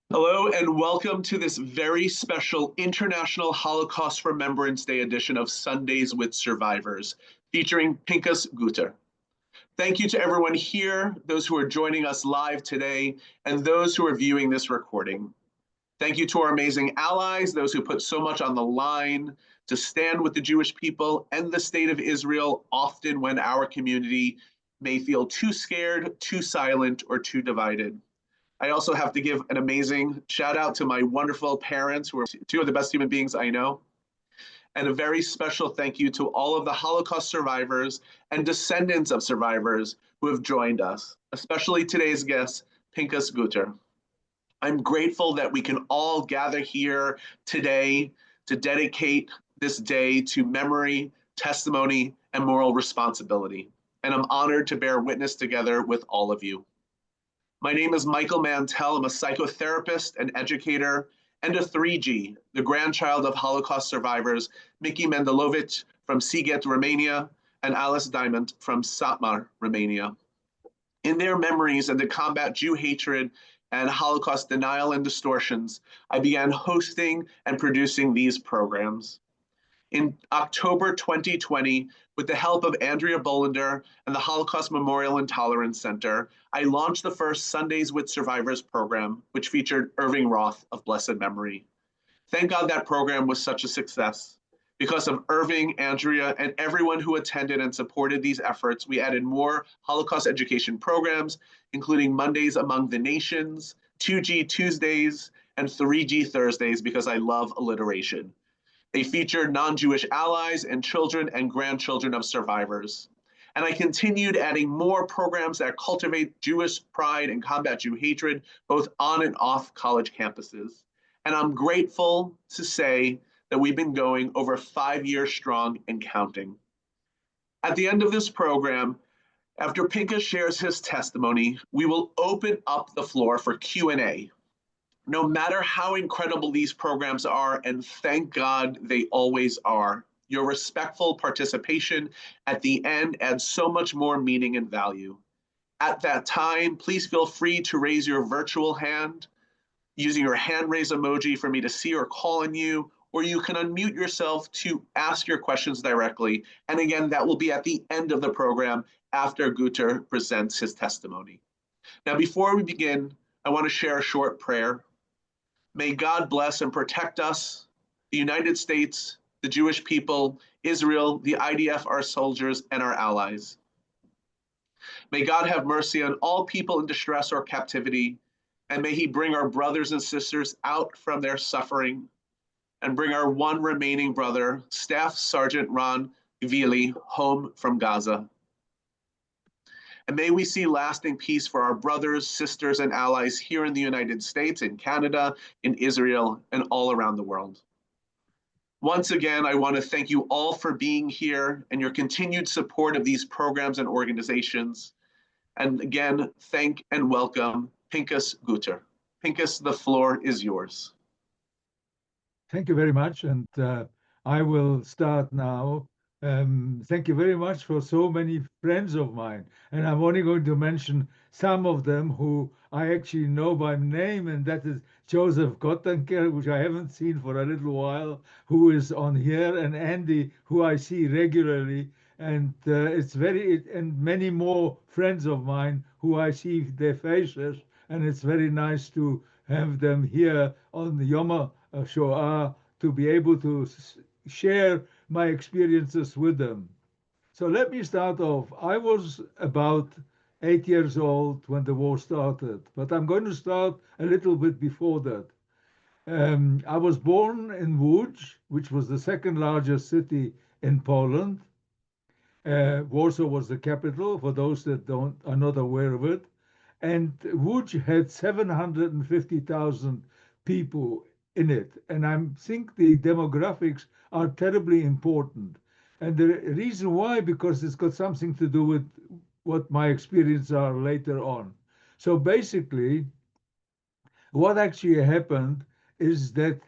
Hello and welcome to this very special International Holocaust Remembrance Day edition of Sundays with Survivors, featuring Pinchas Gutter. Thank you to everyone here, those who are joining us live today, and those who are viewing this recording. Thank you to our amazing allies, those who put so much on the line to stand with the Jewish people and the state of Israel, often when our community may feel too scared, too silent, or too divided. I also have to give an amazing shout out to my wonderful parents, who are two of the best human beings I know. And a very special thank you to all of the Holocaust survivors and descendants of survivors who have joined us, especially today's guest, Pinchas Gutter. I'm grateful that we can all gather here today to dedicate this day to memory, testimony, and moral responsibility. And I'm honored to bear witness together with all of you. My name is Michael Mantell. I'm a psychotherapist, an educator, and a 3G, the grandchild of Holocaust survivors Mickey Mendelovich from Sighet, Romania, and Alice Diamond from Satmar, Romania. In their memories and to combat Jew hatred and Holocaust denial and distortions, I began hosting and producing these programs. In October 2020, with the help of Andrea Bolender and the Holocaust Memorial and Tolerance Center, I launched the first Sundays with Survivors program, which featured Irving Roth of blessed memory. Thank God that program was such a success. Because of Irving, Andrea, and everyone who attended and supported these efforts, we added more Holocaust education programs, including Mondays Among the Nations, 2G Tuesdays, and 3G Thursdays, because I love alliteration. They featured non-Jewish allies and children and grandchildren of survivors. And I continued adding more programs that cultivate Jewish pride and combat Jew hatred, both on and off college campuses. And I'm grateful to say that we've been going over 5 years strong and counting. At the end of this program, after Pinchas shares his testimony, we will open up the floor for Q&A. No matter how incredible these programs are, and thank God they always are, your respectful participation at the end adds so much more meaning and value. At that time, please feel free to raise your virtual hand using your hand raise emoji for me to see or call on you, or you can unmute yourself to ask your questions directly. And again, that will be at the end of the program after Gutter presents his testimony. Now, before we begin, I want to share a short prayer. May God bless and protect us, the United States, the Jewish people, Israel, the IDF, our soldiers, and our allies. May God have mercy on all people in distress or captivity, and may he bring our brothers and sisters out from their suffering and bring our one remaining brother, Staff Sergeant Ron Gvili, home from Gaza. And may we see lasting peace for our brothers, sisters, and allies here in the United States, in Canada, in Israel, and all around the world. Once again, I want to thank you all for being here and your continued support of these programs and organizations. And again, thank and welcome Pinchas Gutter. Pinchas, the floor is yours. Thank you very much. And I will start now. Thank you very much for so many friends of mine. And I'm only going to mention some of them who I actually know by name, and that is Joseph Gottenker, which I haven't seen for a little while, who is on here, and Andy, who I see regularly. And and many more friends of mine who I see their faces. And it's very nice to have them here on the Yom Shoah to be able to share my experiences with them. So let me start off. I was about 8 years old when the war started, but I'm going to start a little bit before that. I was born in Łódź, which was the second largest city in Poland. Warsaw was the capital, for those that are not aware of it. And Łódź had 750,000 people in it. And I think the demographics are terribly important. And the reason why, because it's got something to do with what my experiences are later on. So basically, what actually happened is that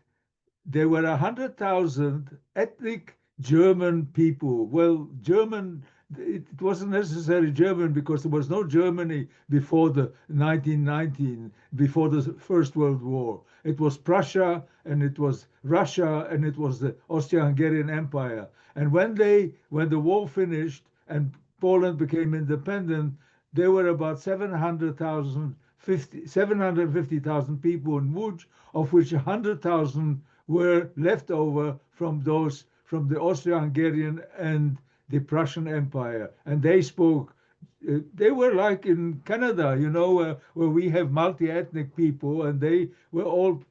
there were 100,000 ethnic German people, well, German it wasn't necessarily German because there was no Germany before the 1919, before the First World War. It was Prussia, and it was Russia, and it was the Austro-Hungarian Empire. And when the war finished and Poland became independent, there were about 750,000 people in Łódź, of which 100,000 were left over from the Austro-Hungarian and the Prussian Empire. And they spoke, they were like in Canada, you know, where we have multi-ethnic people, and they were all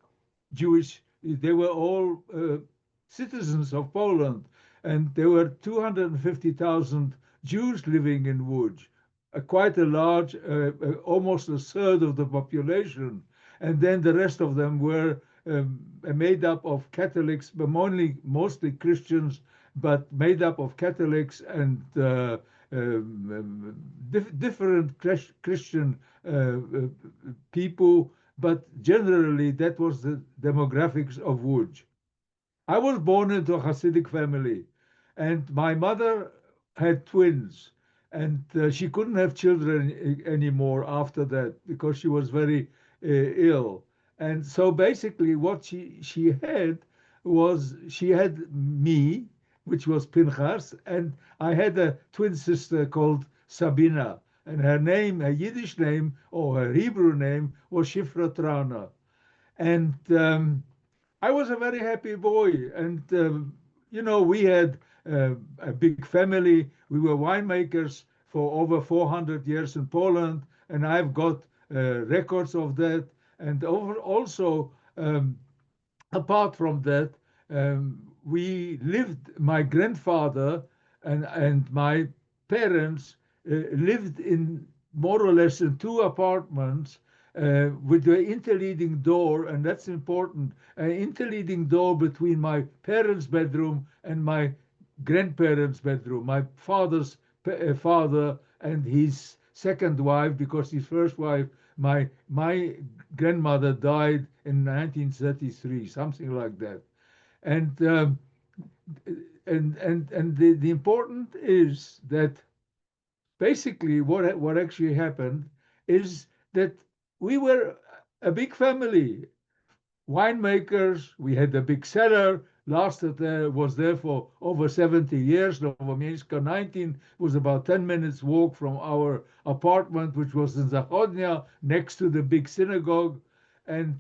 Jewish, they were all citizens of Poland. And there were 250,000 Jews living in Łódź, quite a large, almost a third of the population. And then the rest of them were made up of Catholics, but mostly Christians, but made up of Catholics and different Christian people, but generally that was the demographics of Łódź. I was born into a Hasidic family, and my mother had twins, and she couldn't have children anymore after that because she was very ill. And so basically what she had was, she had me, which was Pinchas, and I had a twin sister called Sabina, and her name, her Yiddish name or her Hebrew name was Shifra Trana. And I was a very happy boy, and you know, we had a big family. We were winemakers for over 400 years in Poland, and I've got records of that. And also, apart from that, we lived. My grandfather and my parents lived in more or less in two apartments with the interleading door, and that's important, an interleading door between my parents' bedroom and my grandparents' bedroom, my father's father and his second wife, because his first wife, my grandmother, died in 1933, something like that. And the important is that basically what actually happened is that we were a big family, winemakers. We had a big cellar, was there for over 70 years. Nowomiejska 19 was about 10 minutes walk from our apartment, which was in Zachodnia, next to the big synagogue. And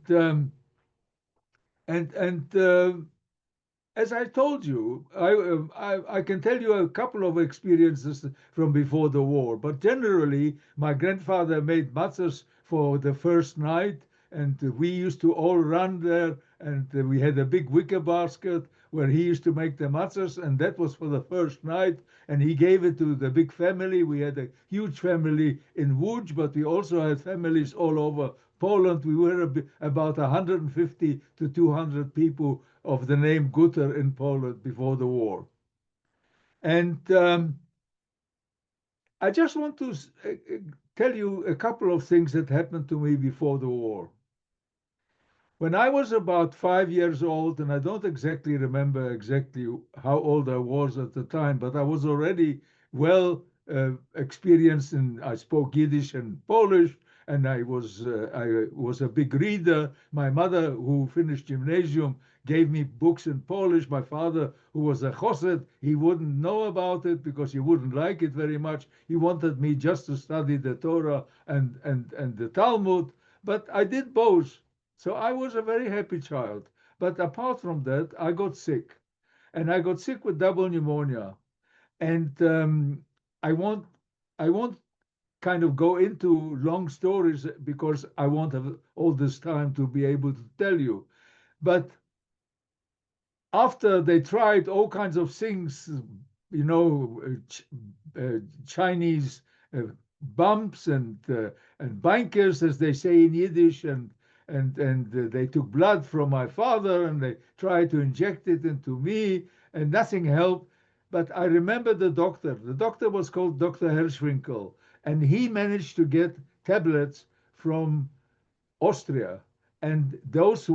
as I told you, I can tell you a couple of experiences from before the war, but generally, my grandfather made matzahs for the first night, and we used to all run there, and we had a big wicker basket where he used to make the matzahs, and that was for the first night, and he gave it to the big family. We had a huge family in Łódź, but we also had families all over Poland. We were about 150 to 200 people of the name Gutter in Poland before the war. And I just want to tell you a couple of things that happened to me before the war. When I was about 5 years old, and I don't exactly remember exactly how old I was at the time, but I was already well experienced in, I spoke Yiddish and Polish, and I was a big reader. My mother, who finished gymnasium, gave me books in Polish. My father, who was a chosed, he wouldn't know about it because he wouldn't like it very much. He wanted me just to study the Torah and the Talmud, but I did both. So I was a very happy child. But apart from that, I got sick, and I got sick with double pneumonia. And I won't kind of go into long stories because I won't have all this time to be able to tell you. But after they tried all kinds of things, you know, Chinese bumps and bankers, as they say in Yiddish, and they took blood from my father and they tried to inject it into me, and nothing helped. But I remember the doctor. The doctor was called Dr. Hirschwinkel, and he managed to get tablets from Austria, and those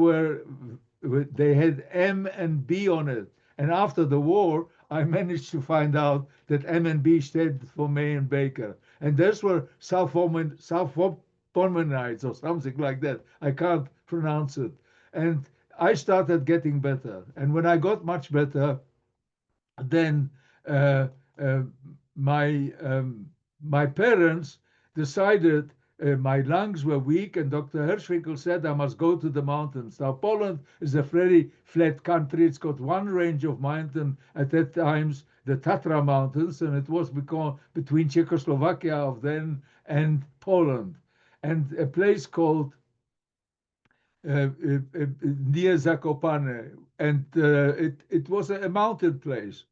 they had M and B on it. And after the war, I managed to find out that MNB stood for Mayan Baker. And those were Salfopomenites or something like that. I can't pronounce it. And I started getting better. And when I got much better, then uh, uh, my parents decided my lungs were weak, and Dr. Hirschwinkel said I must go to the mountains. Now, Poland is a very flat country. It's got one range of mountain at that times, the Tatra Mountains, and it was between Czechoslovakia of then and Poland, and a place called near Zakopane, and it was a mountain place.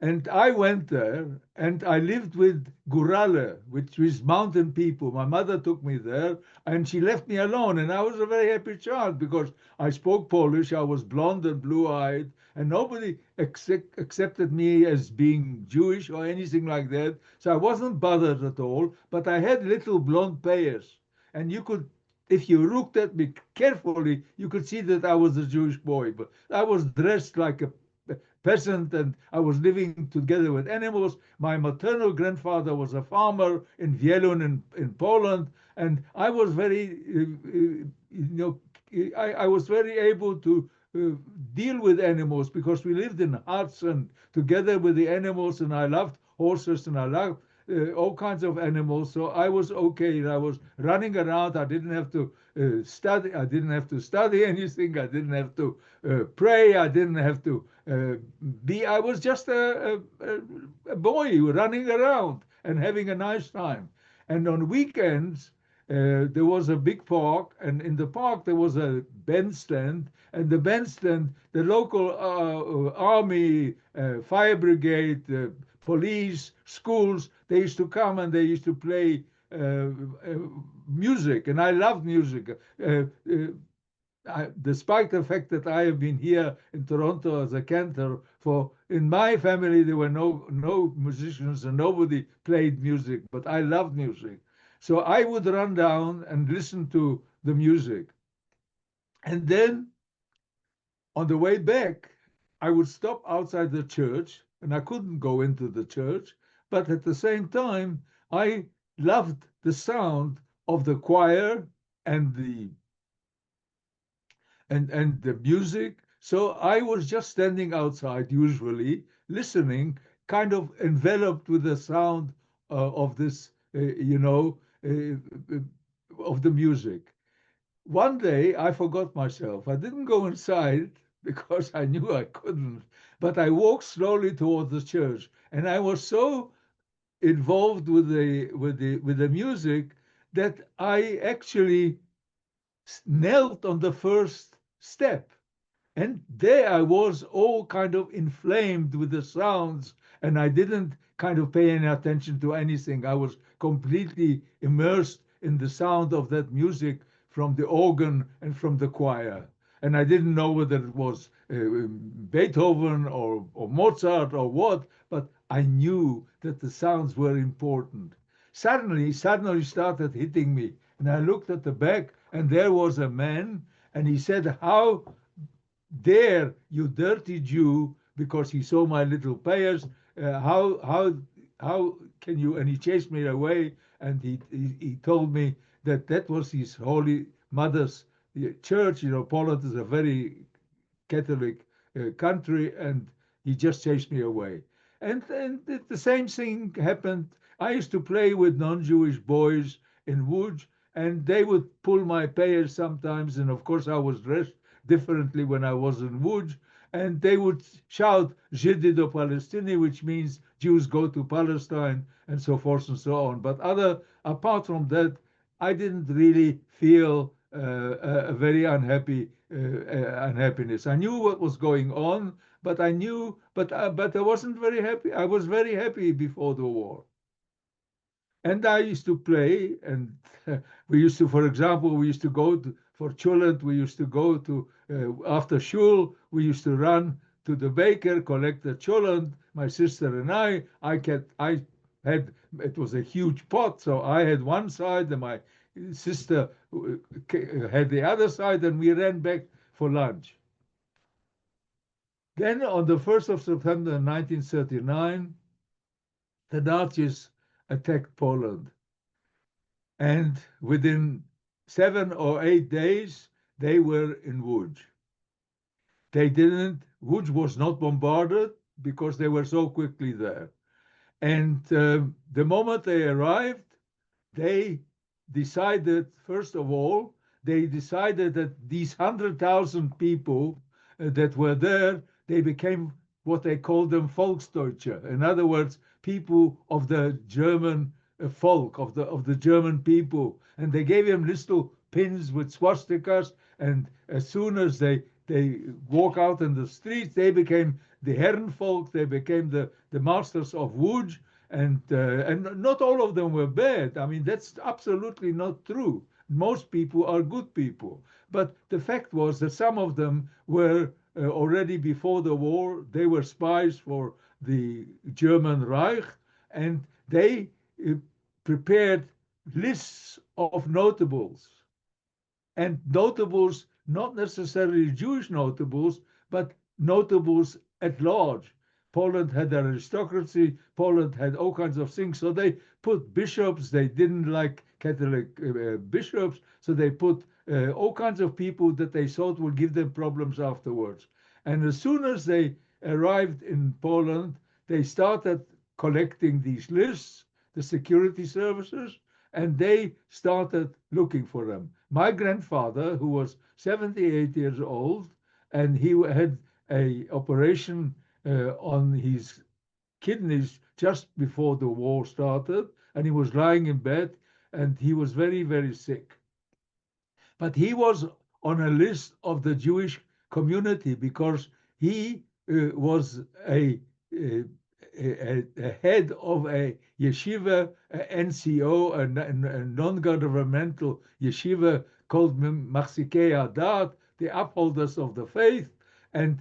And I went there and I lived with Gurale, which is mountain people. My mother took me there and she left me alone. And I was a very happy child because I spoke Polish, I was blonde and blue-eyed, and nobody accepted me as being Jewish or anything like that. So I wasn't bothered at all, but I had little blonde pears. And you could, if you looked at me carefully, you could see that I was a Jewish boy. But I was dressed like a peasant, and I was living together with animals. My maternal grandfather was a farmer in Wielun in Poland, and I was very, I was very able to deal with animals because we lived in huts and together with the animals, and I loved horses and I loved all kinds of animals. So I was okay. I was running around. I didn't have to study. I didn't have to study anything. I didn't have to pray. I didn't have to I was just a boy running around and having a nice time. And on weekends, there was a big park, and in the park there was a bandstand, and the bandstand, the local army, fire brigade, police, schools, they used to come and they used to play music, and I loved music. Despite the fact that I have been here in Toronto as a cantor, in my family there were no musicians and nobody played music, but I loved music. So I would run down and listen to the music. And then on the way back, I would stop outside the church, and I couldn't go into the church, but at the same time, I loved the sound of the choir and the music. So I was just standing outside, usually listening, kind of enveloped with the sound of this, of the music. One day I forgot myself. I didn't go inside because I knew I couldn't, but I walked slowly towards the church, and I was so involved with the music that I actually knelt on the first step. And there I was, all kind of inflamed with the sounds, and I didn't kind of pay any attention to anything. I was completely immersed in the sound of that music from the organ and from the choir. And I didn't know whether it was Beethoven or Mozart or what, but I knew that the sounds were important. Suddenly started hitting me, and I looked at the back, and there was a man, and he said, "How dare you dirty Jew," because he saw my little pears. How can you? And he chased me away, and he told me that was his holy mother's church. You know, Poland is a very Catholic country, and he just chased me away. And the same thing happened. I used to play with non-Jewish boys in Łódź, and they would pull my pears sometimes. And of course, I was dressed differently when I was in Łódź, and they would shout "Żydy do Palestiny," which means Jews go to Palestine, and so forth and so on. But apart from that, I didn't really feel a very unhappiness. I knew what was going on, but I wasn't very happy. I was very happy before the war. And I used to play, and we used to, for example, we used to go for cholent, we used to go to, after shul, we used to run to the baker, collect the cholent, my sister and I had, it was a huge pot, so I had one side and my sister had the other side, and we ran back for lunch. Then on the 1st of September 1939, the Nazis attacked Poland. And within 7 or 8 days, they were in Łódź. Łódź was not bombarded because they were so quickly there. And the moment they arrived, they decided, first of all, they decided that these 100,000 people that were there, they became what they called them Volksdeutsche. In other words, people of the German folk, of the German people. And they gave them little pins with swastikas. And as soon as they walk out in the streets, they became the Herrenvolk, they became the masters of Łódź. And not all of them were bad. I mean, that's absolutely not true. Most people are good people. But the fact was that some of them were already before the war, they were spies for the German Reich, and they prepared lists of notables. And notables, not necessarily Jewish notables, but notables at large. Poland had aristocracy, Poland had all kinds of things. So they put bishops, they didn't like Catholic bishops, so they put all kinds of people that they thought would give them problems afterwards. And as soon as they arrived in Poland, they started collecting these lists, the security services, and they started looking for them. My grandfather, who was 78 years old, and he had an operation on his kidneys just before the war started, and he was lying in bed, and he was very, very sick. But he was on a list of the Jewish community because he was a head of a yeshiva, a NCO, a non-governmental yeshiva called Machzikei Adat, the upholders of the faith, and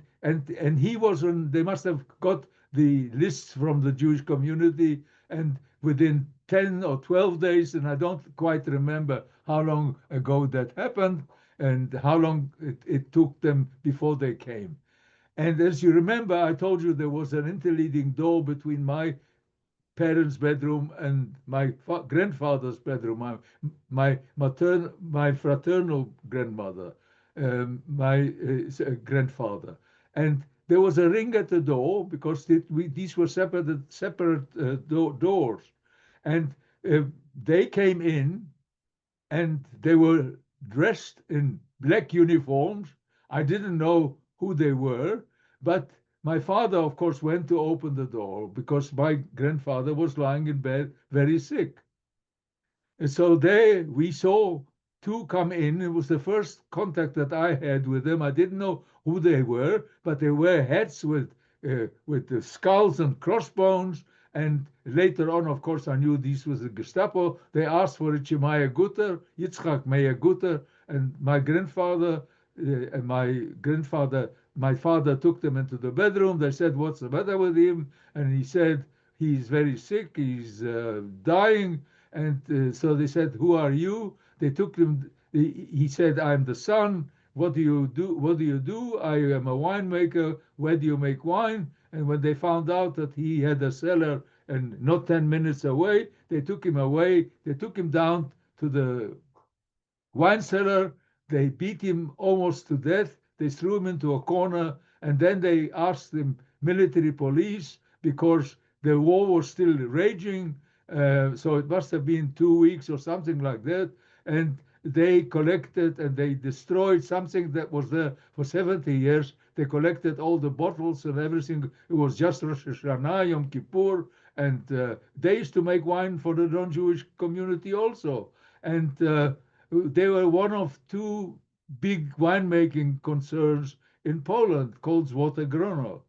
he was on. They must have got the lists from the Jewish community, and within 10 or 12 days, and I don't quite remember how long ago that happened and how long it took them before they came. And as you remember, I told you there was an interleading door between my parents' bedroom and my grandfather's bedroom, my fraternal grandmother, my grandfather. And there was a ring at the door because these were separate doors. And they came in and they were dressed in black uniforms. I didn't know who they were, but my father, of course, went to open the door because my grandfather was lying in bed very sick. And so there we saw two come in. It was the first contact that I had with them. I didn't know who they were, but they wear hats with the skulls and crossbones. And later on, of course, I knew this was the Gestapo. They asked for Ichimaya Gutter, Yitzchak Meir Gutter, and my father took them into the bedroom. They said, "What's the matter with him?" And he said, "He's very sick. He's dying." And so they said, "Who are you?" They took him. He said, "I'm the son. What do you do? What do you do?" "I am a winemaker." "Where do you make wine?" And when they found out that he had a cellar and not 10 minutes away, they took him away. They took him down to the wine cellar. They beat him almost to death. They threw him into a corner, and then they asked the military police because the war was still raging. So it must have been 2 weeks or something like that. And they collected and they destroyed something that was there for 70 years. They collected all the bottles and everything. It was just Rosh Hashanah, Yom Kippur. And they used to make wine for the non-Jewish community also. And they were one of two big winemaking concerns in Poland called Złote Grono.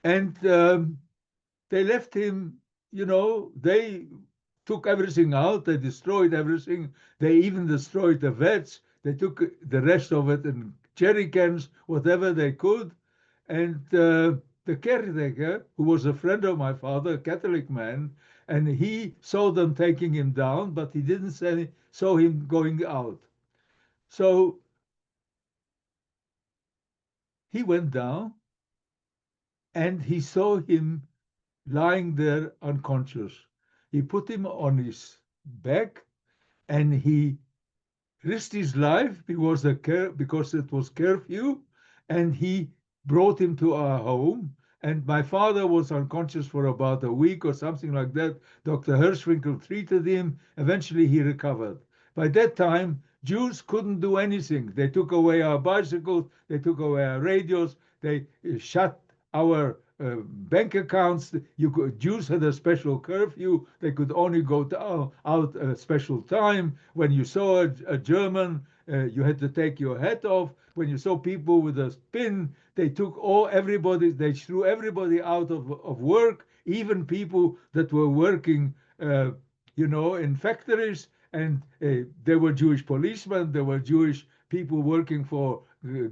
And they left him, they took everything out. They destroyed everything. They even destroyed the vets. They took the rest of it in jerry cans, whatever they could. And the caretaker, who was a friend of my father, a Catholic man, and he saw them taking him down, but he didn't saw him going out. So he went down and he saw him lying there unconscious. He put him on his back and he risked his life because it was curfew, and he brought him to our home. And my father was unconscious for about a week or something like that. Dr. Hirschwinkel treated him. Eventually, he recovered. By that time, Jews couldn't do anything. They took away our bicycles, they took away our radios, they shut our bank accounts. Jews had a special curfew. They could only go out a special time. When you saw a German, you had to take your hat off. When you saw people with a pin, they threw everybody out of work, even people that were working, in factories. And there were Jewish policemen, there were Jewish people working for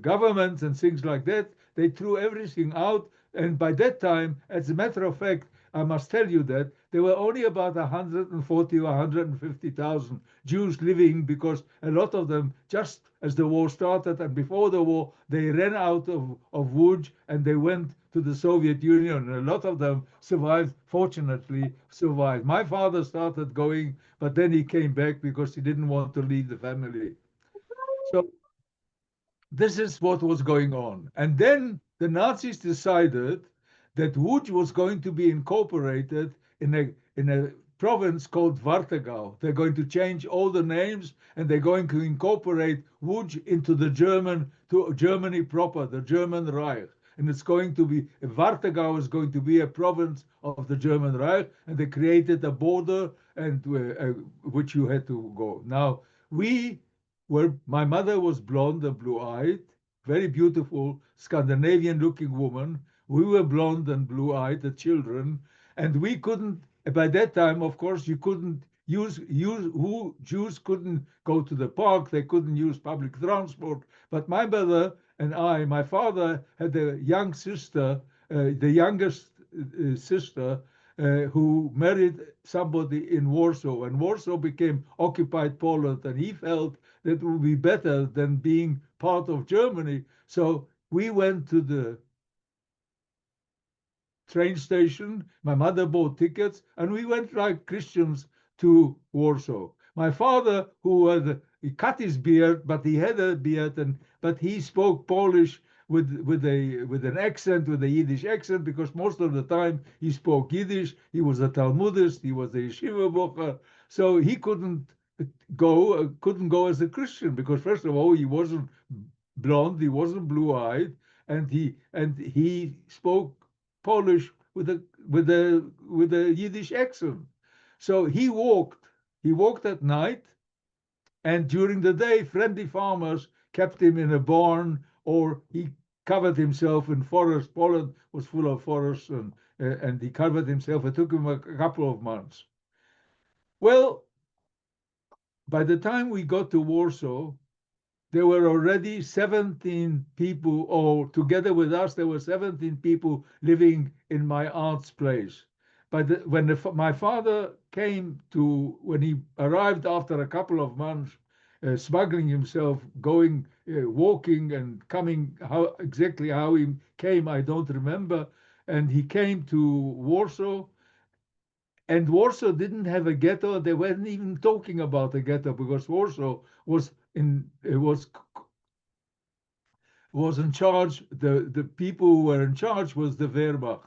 governments and things like that. They threw everything out. And by that time, as a matter of fact, I must tell you that there were only about 140 or 150,000 Jews living, because a lot of them, just as the war started and before the war, they ran out of Łódź and they went to the Soviet Union. And a lot of them fortunately survived. My father started going, but then he came back because he didn't want to leave the family. So this is what was going on. And then the Nazis decided that Łódź was going to be incorporated in a province called Wartegau. They're going to change all the names and they're going to incorporate Łódź into Germany proper, the German Reich. And it's going to be, Wartegau is going to be a province of the German Reich, and they created a border and which you had to go. Now, my mother was blonde and blue-eyed, very beautiful, Scandinavian-looking woman. We were blonde and blue-eyed, the children, and we couldn't. By that time, of course, you couldn't Jews couldn't go to the park. They couldn't use public transport. But my mother and my father had a young sister, the youngest sister, who married somebody in Warsaw, and Warsaw became occupied Poland, and he felt that it would be better than being part of Germany. So we went to the train station. My mother bought tickets, and we went like Christians to Warsaw. My father, he cut his beard, but he had a beard, but he spoke Polish with an accent, with a Yiddish accent, because most of the time he spoke Yiddish. He was a Talmudist, he was a yeshiva bocher, so he couldn't go as a Christian, because first of all, he wasn't blonde, he wasn't blue-eyed, and he spoke Polish with a Yiddish accent. So he walked at night, and during the day, friendly farmers kept him in a barn, or he covered himself in forest. Poland was full of forests, and he covered himself. It took him a couple of months. Well, by the time we got to Warsaw, there were already 17 people, or together with us, there were 17 people living in my aunt's place. But my father when he arrived after a couple of months, smuggling himself, going, walking and coming, exactly how he came, I don't remember. And he came to Warsaw, and Warsaw didn't have a ghetto. They weren't even talking about a ghetto, because Warsaw was in charge. The people who were in charge was the Wehrmacht.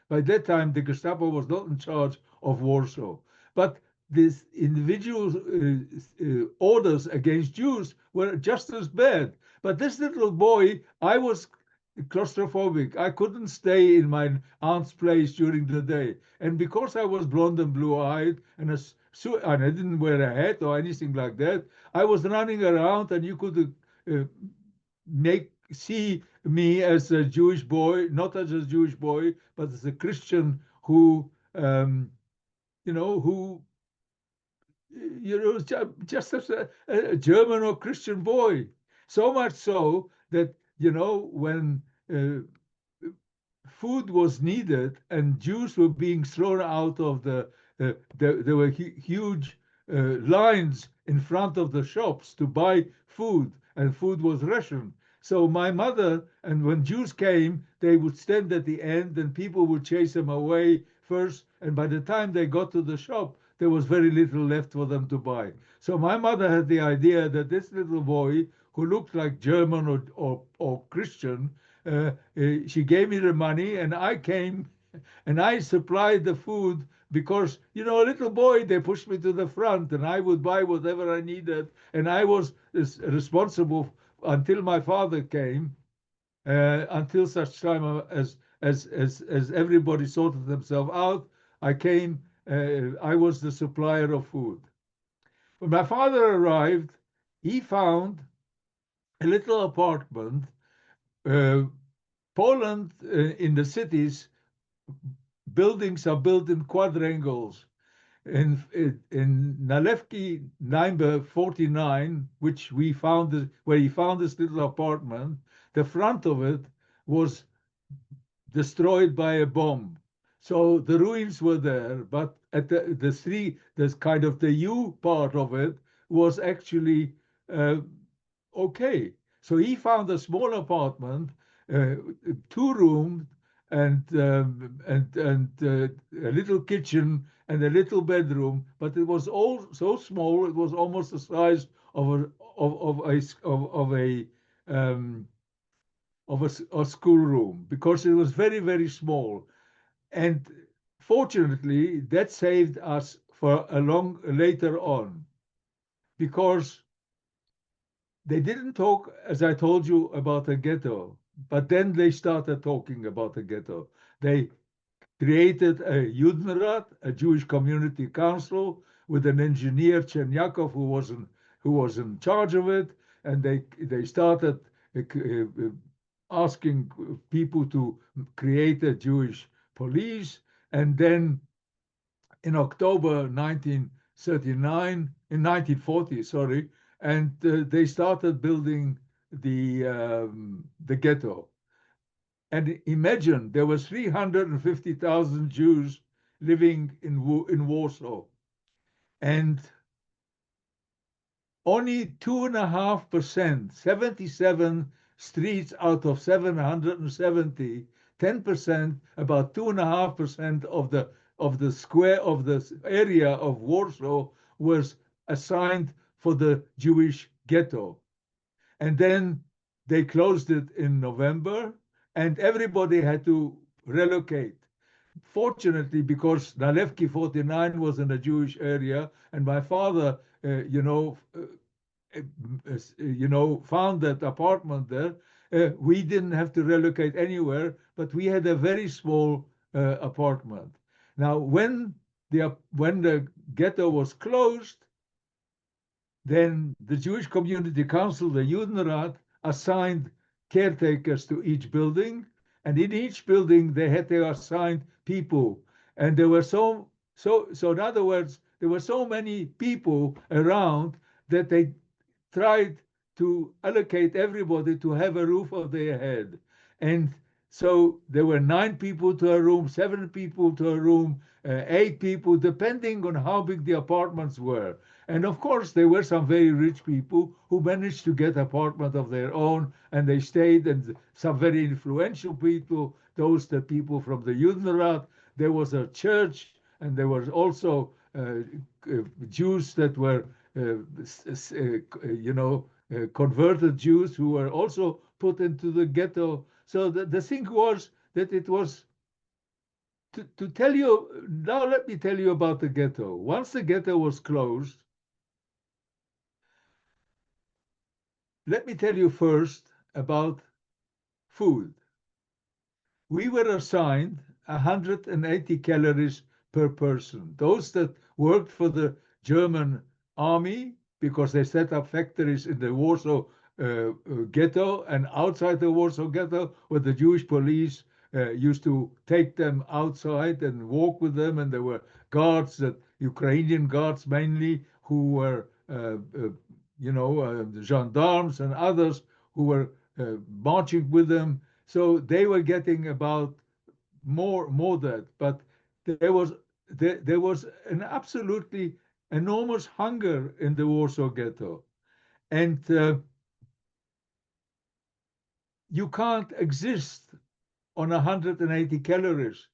By that time, the Gestapo was not in charge of Warsaw. But these individual orders against Jews were just as bad. But this little boy, I was claustrophobic. I couldn't stay in my aunt's place during the day. And because I was blonde and blue-eyed, and I didn't wear a hat or anything like that, I was running around, and you could see me as a Jewish boy, not as a Jewish boy, but as a Christian who, just as a German or Christian boy. So much so that, when food was needed and Jews were being thrown out of there were huge lines in front of the shops to buy food, and food was rationed. So my mother, and when Jews came, they would stand at the end and people would chase them away first. And by the time they got to the shop, there was very little left for them to buy. So my mother had the idea that this little boy who looked like German or Christian, she gave me the money and I came and I supplied the food because, you know, a little boy, they pushed me to the front and I would buy whatever I needed. And I was responsible until my father came, until such time as everybody sorted themselves out. I was the supplier of food. When my father arrived, he found a little apartment. Uh, Poland, in the cities, buildings are built in quadrangles. In Nalewki number 49, which we found, where he found this little apartment, the front of it was destroyed by a bomb. So the ruins were there, but at the kind of the U part of it was actually okay. So he found a small apartment, uh, 2 rooms, and a little kitchen and a little bedroom, but it was all so small it was almost the size um, of a schoolroom because it was very very small. And fortunately, that saved us for a long later on because they didn't talk, as I told you, about a ghetto, but then they started talking about a ghetto. They created a UNRRA, a Jewish Community Council, with an engineer, Chernyakov, who was in charge of it, and they started asking people to create a Jewish police, and then in October 1939, in 1940, sorry, and they started building the ghetto. And imagine there was 350,000 Jews living in Warsaw, and only 2.5%, 77 streets out of 770, 10%, about 2.5% of the square of the area of Warsaw was assigned for the Jewish ghetto. And then they closed it in November, and everybody had to relocate. Fortunately, because Nalewki 49 was in a Jewish area, and my father, found that apartment there, we didn't have to relocate anywhere, but we had a very small apartment. Now, when the ghetto was closed, then the Jewish Community Council, the Judenrat, assigned caretakers to each building, and in each building they had to assign people. And there were so in other words, there were so many people around that they tried to allocate everybody to have a roof over their head. And so there were 9 people to a room, 7 people to a room, 8 people, depending on how big the apartments were. And of course, there were some very rich people who managed to get apartment of their own, and they stayed, and some very influential people, the people from the Judenrat. There was a church, and there was also Jews that were, converted Jews who were also put into the ghetto. So the thing was that it was to tell you, now let me tell you about the ghetto. Once the ghetto was closed, let me tell you first about food. We were assigned 180 calories per person. Those that worked for the German army, because they set up factories in the Warsaw ghetto and outside the Warsaw ghetto, where the Jewish police used to take them outside and walk with them, and there were guards, that Ukrainian guards mainly, who were the gendarmes and others who were marching with them. So they were getting about more that, but there was an absolutely enormous hunger in the Warsaw Ghetto, and you can't exist on 180 calories.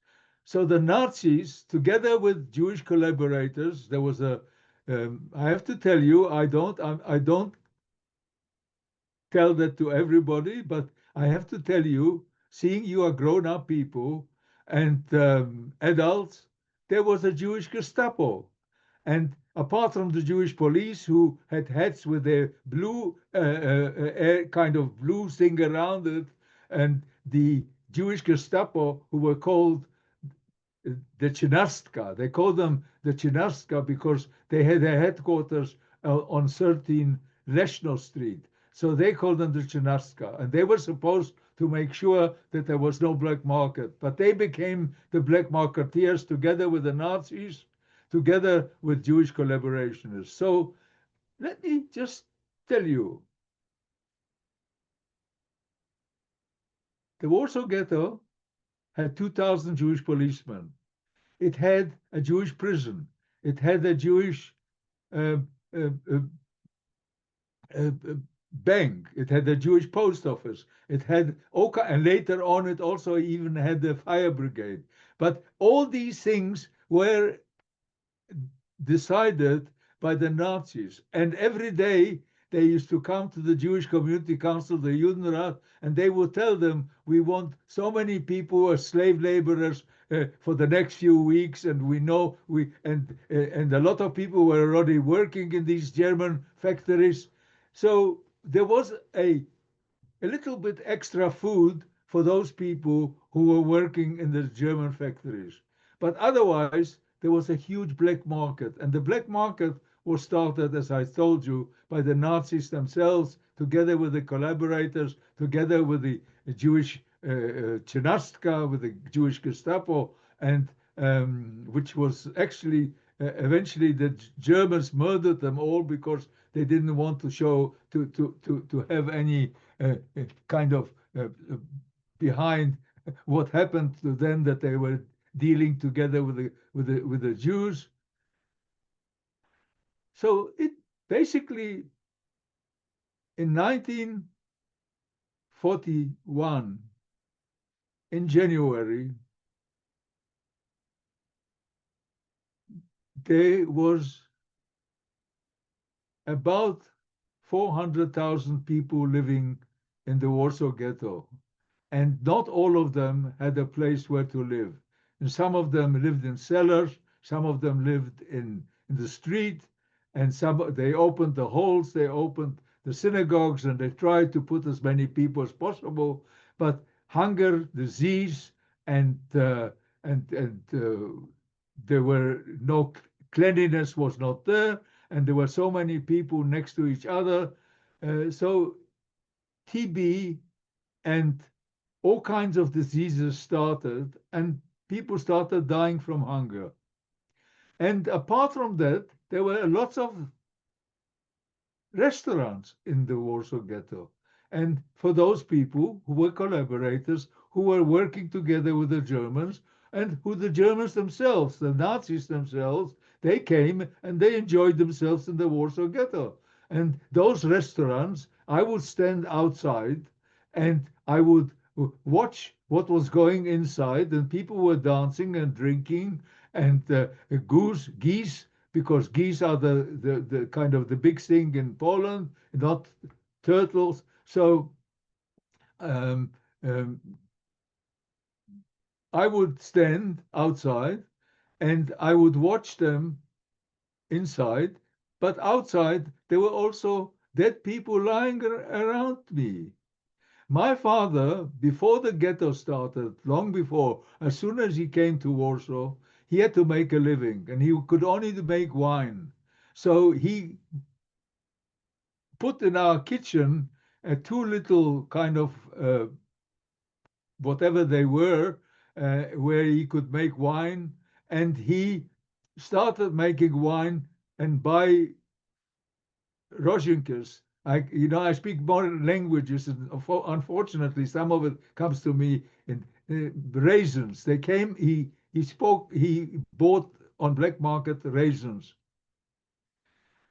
So the Nazis, together with Jewish collaborators, there was a, I have to tell you, I don't tell that to everybody, but I have to tell you, seeing you are grown-up people and adults, there was a Jewish Gestapo. And apart from the Jewish police who had hats with a blue, kind of blue thing around it, and the Jewish Gestapo who were called the Chinastka. They called them the Chinastka because they had their headquarters on 13 Leshno Street. So they called them the Chinastka, and they were supposed to make sure that there was no black market. But they became the black marketeers together with the Nazis, together with Jewish collaborationists. So let me just tell you, the Warsaw Ghetto had 2,000 Jewish policemen. It had a Jewish prison. It had a Jewish uh, uh, uh, uh, bank. It had a Jewish post office. It had, and later on, it also even had the fire brigade. But all these things were decided by the Nazis. And every day they used to come to the Jewish Community Council, the UNRRA, and they would tell them, we want so many people as slave laborers for the next few weeks, and we know and a lot of people were already working in these German factories. So there was a little bit extra food for those people who were working in the German factories. But otherwise, there was a huge black market. And the black market was started, as I told you, by the Nazis themselves, together with the collaborators, together with the Jewish Chinastka, with the Jewish Gestapo, and which was actually eventually the Germans murdered them all because they didn't want to show to have any kind of behind what happened to them, that they were dealing together with the Jews. So it basically, in 1941, in January, there was about 400,000 people living in the Warsaw Ghetto, and not all of them had a place where to live. And some of them lived in cellars, some of them lived in the street, and they opened the halls, they opened the synagogues, and they tried to put as many people as possible. But hunger, disease, and there were no cleanliness was not there, and there were so many people next to each other. So TB and all kinds of diseases started, and people started dying from hunger. And apart from that, there were lots of restaurants in the Warsaw Ghetto. And for those people who were collaborators, who were working together with the Germans, and who the Germans themselves, the Nazis themselves, they came and they enjoyed themselves in the Warsaw Ghetto. And those restaurants, I would stand outside and I would watch what was going inside, and people were dancing and drinking, and geese, because geese are the kind of the big thing in Poland, not turtles. So um, um, I would stand outside and I would watch them inside, but outside there were also dead people lying around me. My father, before the ghetto started, long before, as soon as he came to Warsaw, he had to make a living, and he could only make wine. So he put in our kitchen two little kind of whatever they were, where he could make wine, and he started making wine and buy Rozinkers. I speak more languages, and unfortunately, some of it comes to me in raisins. He bought on black market raisins.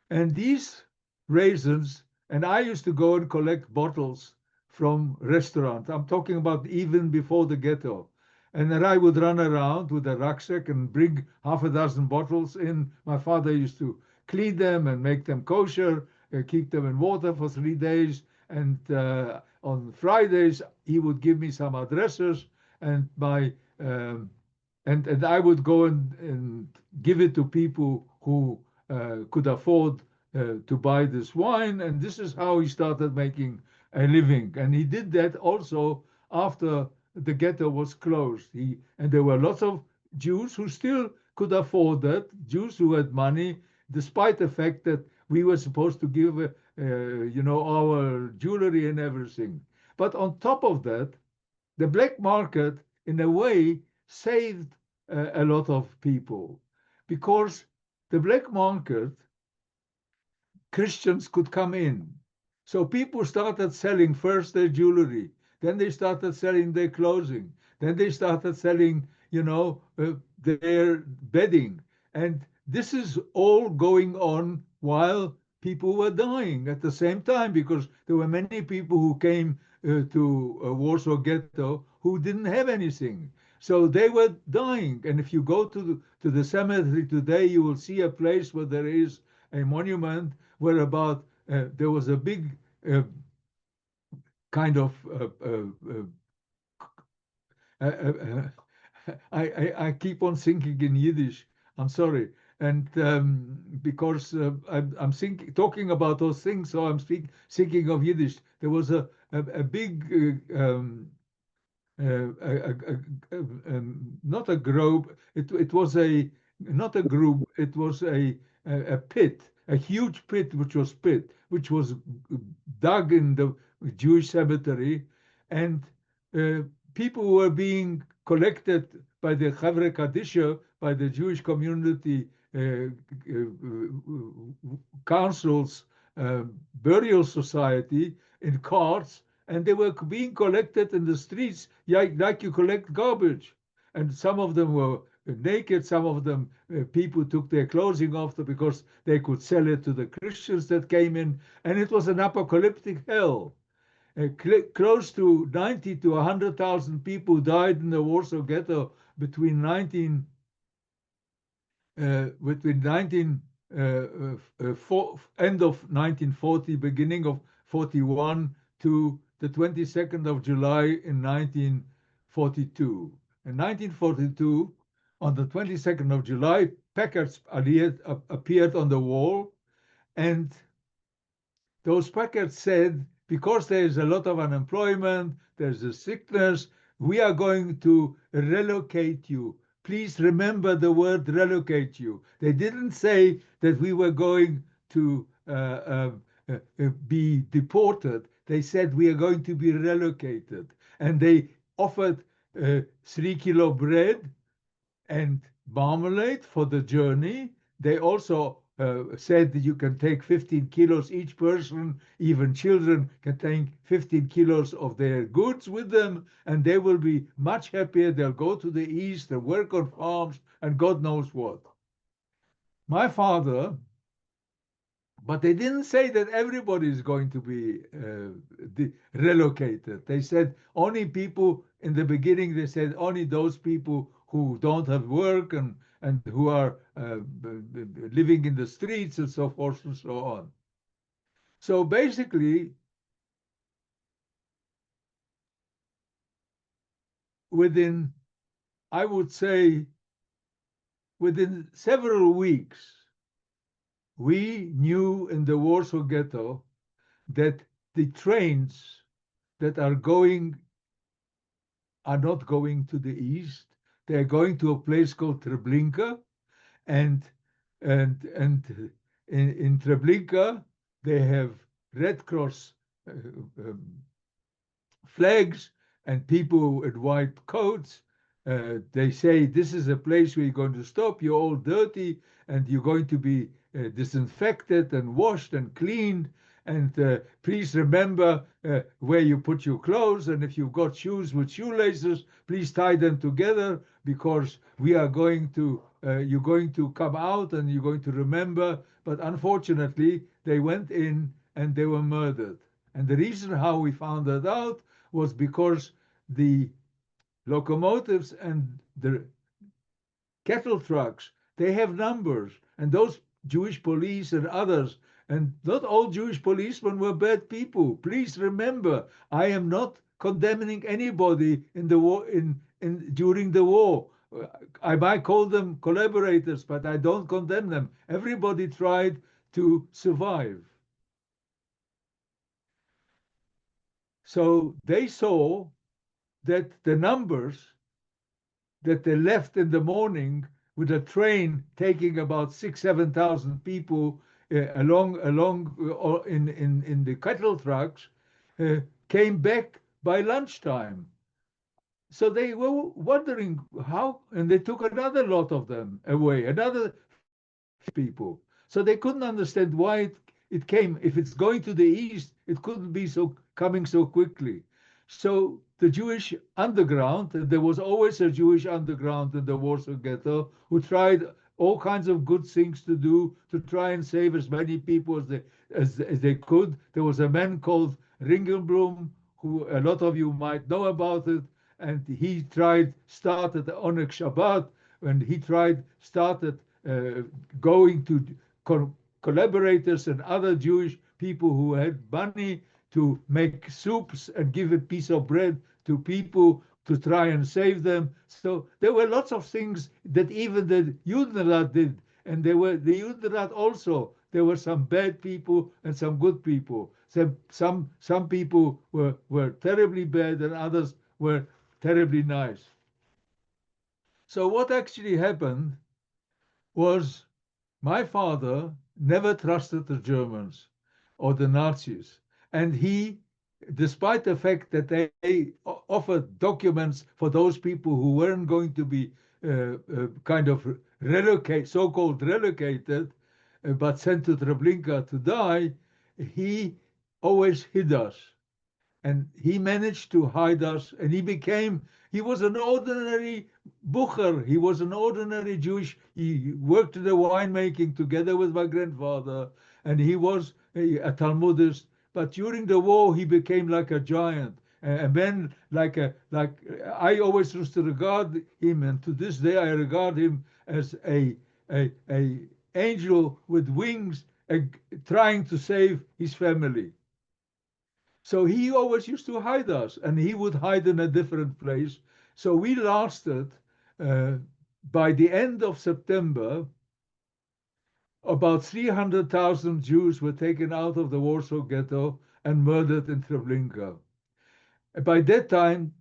And these raisins, and I used to go and collect bottles from restaurants. I'm talking about even before the ghetto. And then I would run around with a rucksack and bring half a dozen bottles in. My father used to clean them and make them kosher, keep them in water for 3 days. And on Fridays, he would give me some addresses, and and I would go and give it to people who could afford to buy this wine. And this is how he started making a living. And he did that also after the ghetto was closed. And there were lots of Jews who still could afford that, Jews who had money, despite the fact that we were supposed to give, our jewelry and everything. But on top of that, the black market, in a way, saved a lot of people, because the black market, Christians could come in. So people started selling first their jewelry, then they started selling their clothing, then they started selling, their bedding. And this is all going on while people were dying at the same time, because there were many people who came to Warsaw Ghetto who didn't have anything. So they were dying. And if you go to the cemetery today, you will see a place where there is a monument where there was a big kind of I keep on thinking in Yiddish. I'm sorry, and because I'm talking about those things, so I'm thinking of Yiddish. There was a big not a grove. It was not a grove. It was a pit, a huge pit, which was dug in the Jewish cemetery, and people were being collected by the Chavre Kadisha, by the Jewish community council's burial society, in carts, and they were being collected in the streets like you collect garbage. And some of them were naked, some of them people took their clothing off because they could sell it to the Christians that came in, and it was an apocalyptic hell. Close to 90 to 100,000 people died in the Warsaw Ghetto between 19 end of 1940, beginning of 41, to the 22nd of July in 1942. In 1942, on the 22nd of July, placards appeared on the wall, and those placards said, because there is a lot of unemployment, there's a sickness, we are going to relocate you. Please remember the word relocate you. They didn't say that we were going to be deported. They said we are going to be relocated. And they offered 3 kilo bread and marmalade for the journey. They also said that you can take 15 kilos each person, even children can take 15 kilos of their goods with them, and they will be much happier. They'll go to the east and work on farms and God knows what. My father, but they didn't say that everybody is going to be relocated. They said only people, in the beginning, they said only those people who don't have work and who are living in the streets and so forth and so on. So basically, I would say, within several weeks, we knew in the Warsaw Ghetto that the trains that are not going to the east. They're going to a place called Treblinka, and in Treblinka they have Red Cross flags and people in white coats. They say, this is a place where you're going to stop. You're all dirty, and you're going to be disinfected and washed and cleaned. And please remember where you put your clothes. And if you've got shoes with shoelaces, please tie them together, because we are going to, you're going to come out and you're going to remember. But unfortunately, they went in and they were murdered. And the reason how we found that out was because the locomotives and the cattle trucks, they have numbers. And those Jewish police and others, and not all Jewish policemen were bad people. Please remember, I am not condemning anybody in the war during the war. I might call them collaborators, but I don't condemn them. Everybody tried to survive. So they saw that the numbers that they left in the morning with a train taking about 7,000 people along in the cattle trucks came back by lunchtime. So they were wondering how, and they took another lot of them away, another people. So they couldn't understand why it came. If it's going to the east, it couldn't be so coming so quickly. So the Jewish underground, there was always a Jewish underground in the Warsaw Ghetto who tried all kinds of good things to do to try and save as many people as they could. There was a man called Ringelblum, who a lot of you might know about it, and he started on a Shabbat, and he started going to collaborators and other Jewish people who had money to make soups and give a piece of bread to people to try and save them. So there were lots of things that even the UNRRA did. And there were the UNRRA also. There were some bad people and some good people. Some people were terribly bad and others were terribly nice. So what actually happened was my father never trusted the Germans or the Nazis. And he, despite the fact that they offered documents for those people who weren't going to be kind of so-called relocated, but sent to Treblinka to die, he always hid us. And he managed to hide us, and he was an ordinary Bucher. He was an ordinary Jewish. He worked in the winemaking together with my grandfather, and he was a Talmudist. But during the war, he became like a giant, a man like I always used to regard him, and to this day I regard him as a angel with wings, trying to save his family. So he always used to hide us, and he would hide in a different place. So we lasted, by the end of September, about 300,000 Jews were taken out of the Warsaw Ghetto and murdered in Treblinka. By that time,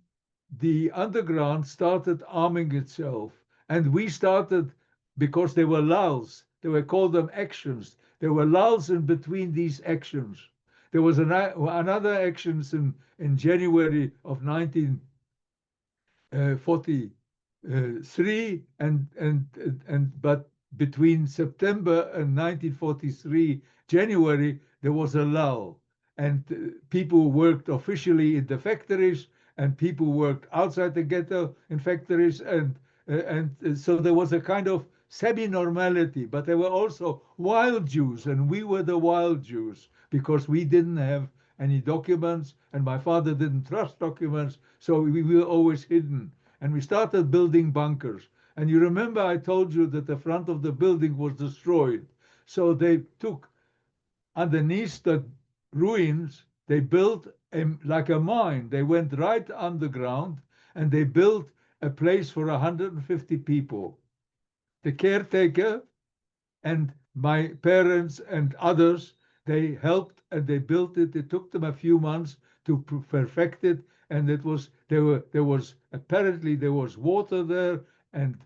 the underground started arming itself, and we started, because there were lulls, they were called them actions. There were lulls in between these actions. There was another actions in January of 1943, but between September and 1943 January there was a lull, and people worked officially in the factories, and people worked outside the ghetto in factories, and so there was a kind of semi-normality. But there were also wild Jews, and we were the wild Jews, because we didn't have any documents, and my father didn't trust documents, so we were always hidden. And we started building bunkers. And you remember I told you that the front of the building was destroyed. So they took underneath the ruins, they built like a mine. They went right underground, and they built a place for 150 people. The caretaker and my parents and others, they helped and they built it. It took them a few months to perfect it, and apparently there was water there and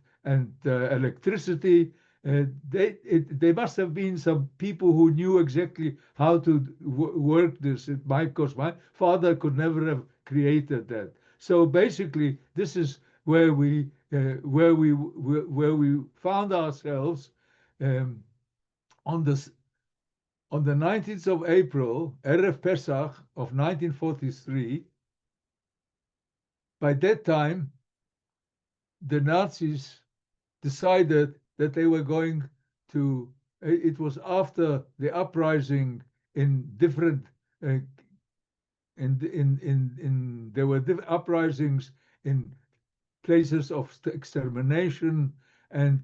electricity. They must have been some people who knew exactly how to work this. Because my father could never have created that. So basically, this is where we found ourselves. On the 19th of April, Erev Pesach of 1943, by that time, the Nazis decided that they were going to, it was after the uprising in different there were uprisings in places of extermination, and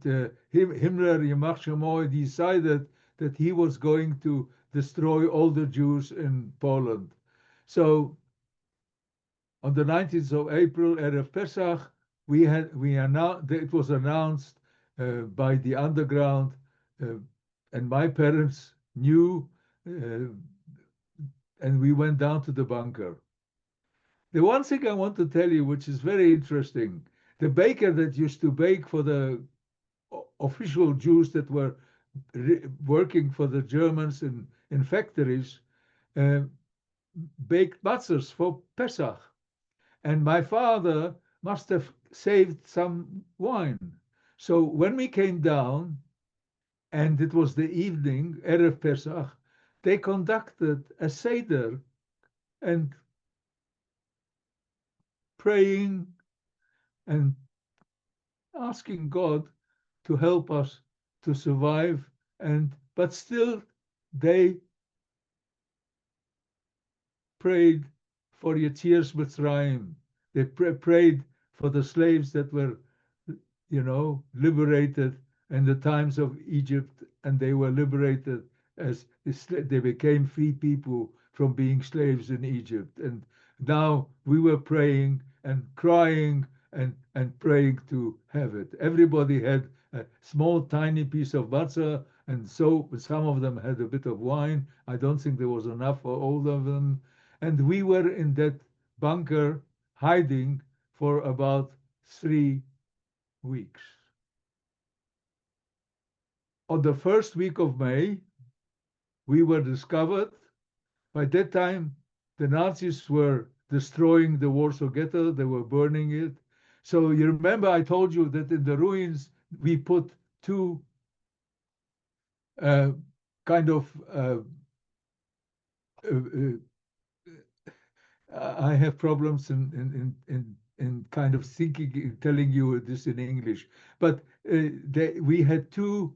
Himmler, Yamach Shemoy, decided that he was going to destroy all the Jews in Poland. So on the 19th of April, Erev Pesach, it was announced by the underground, and my parents knew, and we went down to the bunker. The one thing I want to tell you, which is very interesting, the baker that used to bake for the official Jews that were working for the Germans in factories, baked matzahs for Pesach. And my father must have saved some wine. So when we came down, and it was the evening, Erev Pesach, they conducted a Seder and praying and asking God to help us to survive. But still, they prayed for Yetzias Mitzrayim. They prayed for the slaves that were, liberated in the times of Egypt, and they were liberated as they became free people from being slaves in Egypt. And now we were praying and crying and praying to have it. Everybody had a small, tiny piece of matzah, and so some of them had a bit of wine. I don't think there was enough for all of them. And we were in that bunker hiding for about 3 weeks. On the first week of May, we were discovered. By that time, the Nazis were destroying the Warsaw Ghetto. They were burning it. So you remember I told you that in the ruins, we put two I have problems in kind of thinking, telling you this in English. But we had two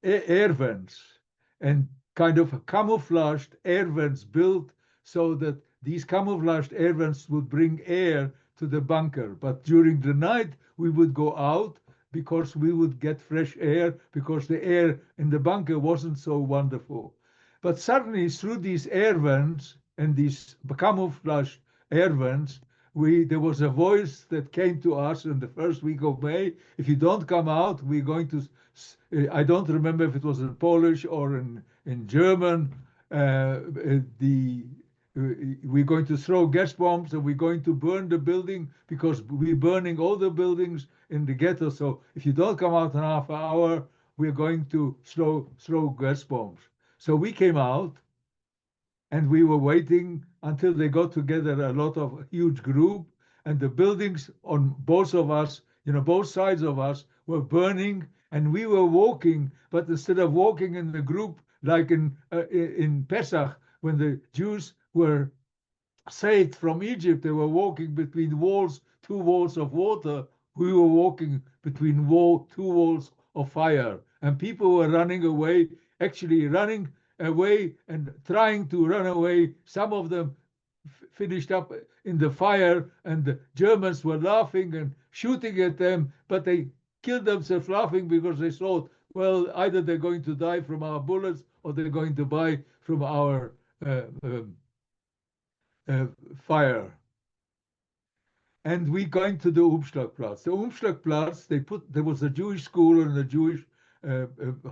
air vents, and kind of camouflaged air vents built so that these camouflaged air vents would bring air to the bunker. But during the night, we would go out because we would get fresh air, because the air in the bunker wasn't so wonderful. But suddenly, through these air vents and these camouflaged air vents, there was a voice that came to us in the first week of May. If you don't come out, we're going to, I don't remember if it was in Polish or in German, we're going to throw gas bombs and we're going to burn the building because we're burning all the buildings in the ghetto. So if you don't come out in half an hour, we're going to throw gas bombs. So we came out and we were waiting until they got together a huge group, and the buildings on both of us, both sides of us were burning, and we were walking, but instead of walking in the group like in Pesach, when the Jews were saved from Egypt, they were walking between walls, 2 walls of water. We were walking between 2 walls of fire, and people were running away, actually running away and trying to run away. Some of them finished up in the fire, and the Germans were laughing and shooting at them, but they killed themselves laughing because they thought, well, either they're going to die from our bullets or they're going to die from our fire. And we going to the Umschlagplatz. The Umschlagplatz, there was a Jewish school and a Jewish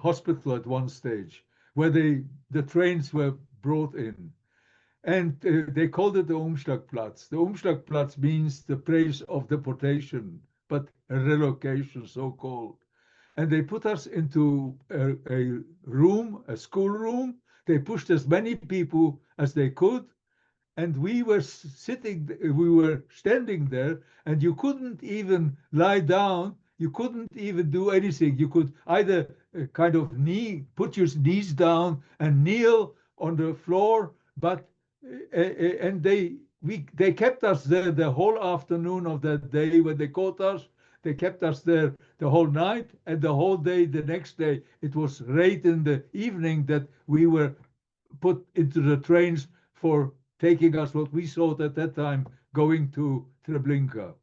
hospital at one stage where the trains were brought in. And they called it the Umschlagplatz. The Umschlagplatz means the place of deportation, but a relocation, so-called. And they put us into a room, a school room. They pushed as many people as they could. And we were standing there, and you couldn't even lie down. You couldn't even do anything. You could either kind of put your knees down and kneel on the floor, but and they kept us there the whole afternoon of that day when they caught us. They kept us there the whole night and the whole day the next day. It was late in the evening that we were put into the trains for taking us what we thought at that time going to Treblinka.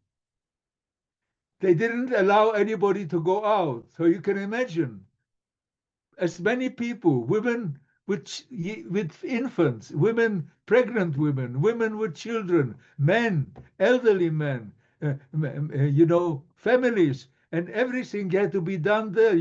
They didn't allow anybody to go out. So you can imagine as many people, women with infants, women, pregnant women, women with children, men, elderly men, families, and everything had to be done there.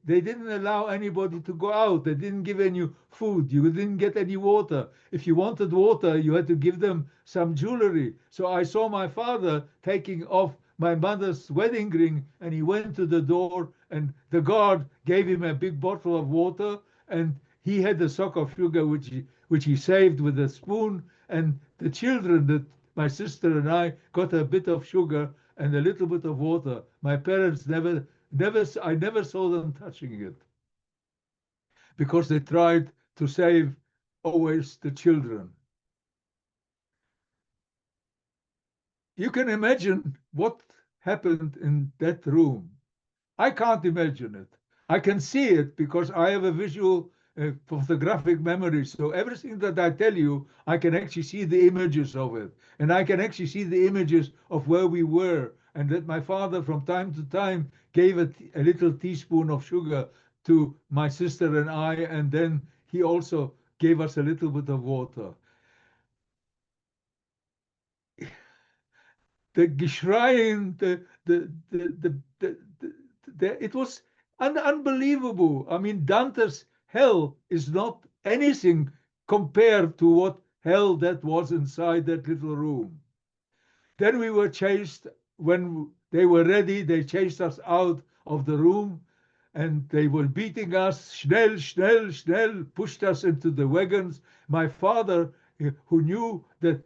They didn't allow anybody to go out. They didn't give any food. You didn't get any water. If you wanted water, you had to give them some jewelry. So I saw my father taking off my mother's wedding ring, and he went to the door, and the guard gave him a big bottle of water, and he had a sock of sugar which he saved with a spoon, and the children, that my sister and I, got a bit of sugar and a little bit of water. My parents I never saw them touching it, because they tried to save always the children. You can imagine what happened in that room. I can't imagine it. I can see it because I have a visual photographic memory. So everything that I tell you, I can actually see the images of it. And I can actually see the images of where we were. And that my father from time to time gave a little teaspoon of sugar to my sister and I. And then he also gave us a little bit of water. The Geschreien, it was unbelievable. I mean, Dante's hell is not anything compared to what hell that was inside that little room. Then we were chased. When they were ready, they chased us out of the room, and they were beating us, schnell, schnell, schnell, pushed us into the wagons. My father, who knew that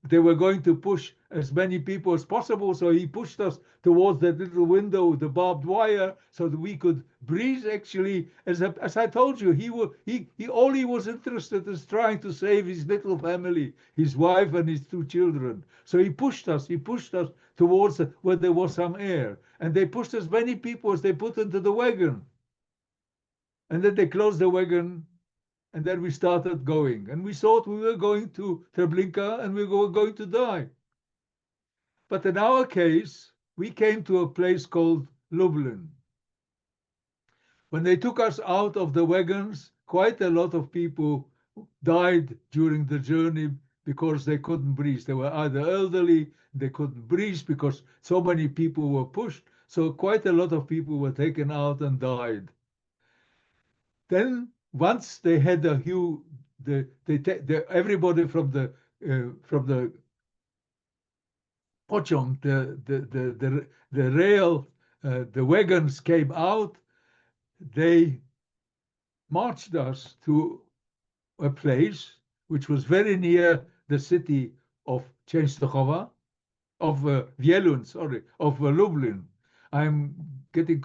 they were going to push as many people as possible, so he pushed us towards that little window, the barbed wire, so that we could breathe. Actually, as I told you, all he was interested is trying to save his little family, his wife and his two children. So he pushed us towards where there was some air, and they pushed as many people as they put into the wagon. And then they closed the wagon, and then we started going. And we thought we were going to Treblinka and we were going to die. But in our case, we came to a place called Lublin. When they took us out of the wagons, quite a lot of people died during the journey because they couldn't breathe. They were either elderly, they couldn't breathe because so many people were pushed. So quite a lot of people were taken out and died. Then once they had everybody from the pociąg, the rail, the wagons came out. They marched us to a place which was very near the city of Częstochowa, of Wieluń, sorry, of Lublin. I'm getting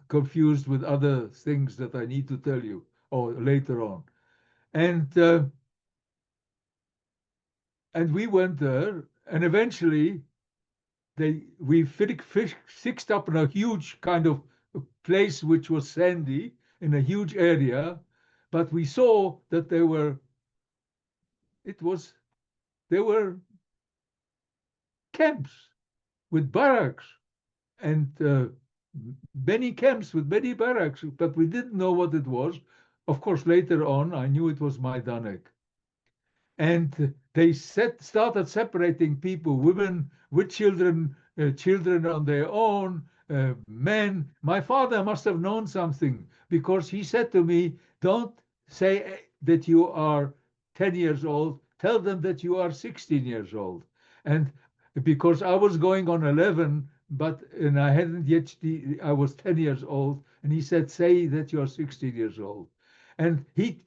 confused with other things that I need to tell you or later on. And we went there, and eventually we fixed up in a huge kind of place which was sandy in a huge area, but we saw that there were camps with barracks, and many camps with many barracks, but we didn't know what it was. Of course, later on, I knew it was Majdanek. And they started separating people, women with children, children on their own, men. My father must have known something, because he said to me, don't say that you are 10 years old, tell them that you are 16 years old. And because I was going on 11, and I hadn't yet, I was 10 years old, and he said, say that you're 16 years old. And he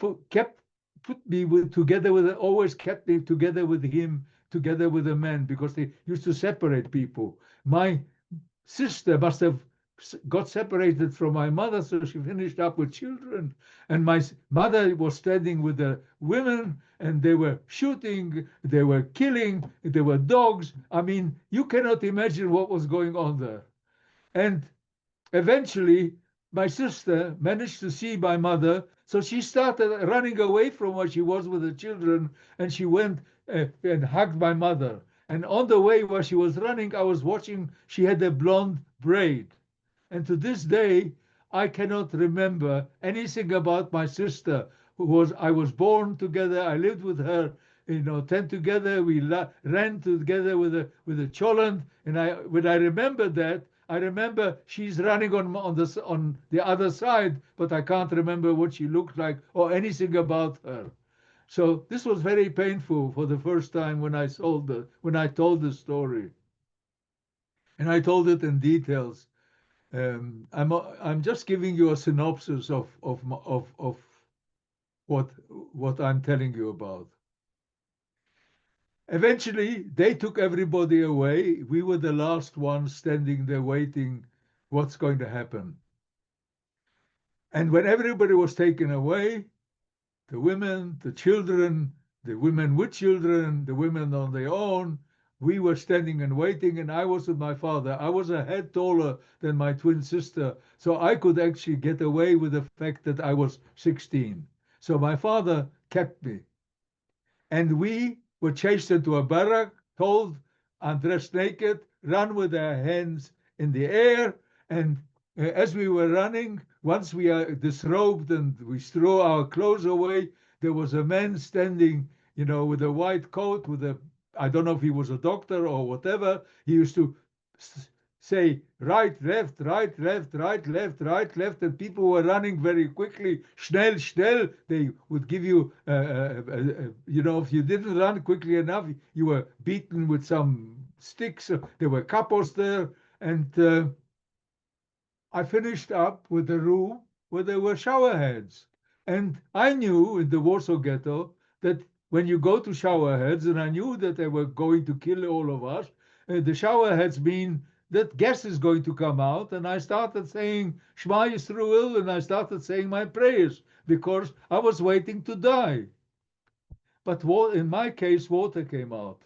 always kept me together with him, together with the men, because they used to separate people. My sister must have got separated from my mother, so she finished up with children. And my mother was standing with the women, and they were shooting, they were killing, there were dogs. I mean, you cannot imagine what was going on there. And eventually, my sister managed to see my mother, so she started running away from where she was with the children, and she went and hugged my mother. And on the way while she was running, I was watching, she had a blonde braid. And to this day, I cannot remember anything about my sister, I was born together, I lived with her, 10 together, we ran together with a choland, and when I remember that, I remember she's running on the other side, but I can't remember what she looked like or anything about her. So this was very painful for the first time when I told the story, and I told it in details. I'm just giving you a synopsis of what I'm telling you about. Eventually, they took everybody away. We were the last ones standing there waiting what's going to happen. And when everybody was taken away, the women, the children, the women with children, the women on their own, we were standing and waiting, and I was with my father. I was a head taller than my twin sister, so I could actually get away with the fact that I was 16. So my father kept me. And we were chased into a barrack, told, undressed naked, run with our hands in the air. And as we were running, once we are disrobed and we threw our clothes away, there was a man standing, with a white coat, I don't know if he was a doctor or whatever. He used to say right, left, right, left, right, left, right, left, and people were running very quickly. Schnell, schnell. They would give you, if you didn't run quickly enough, you were beaten with some sticks. There were capos there, and I finished up with a room where there were shower heads. And I knew in the Warsaw Ghetto that when you go to shower heads, and I knew that they were going to kill all of us, the shower heads mean that gas is going to come out. And I started saying Shema Yisrael, and I started saying my prayers because I was waiting to die. But in my case, water came out.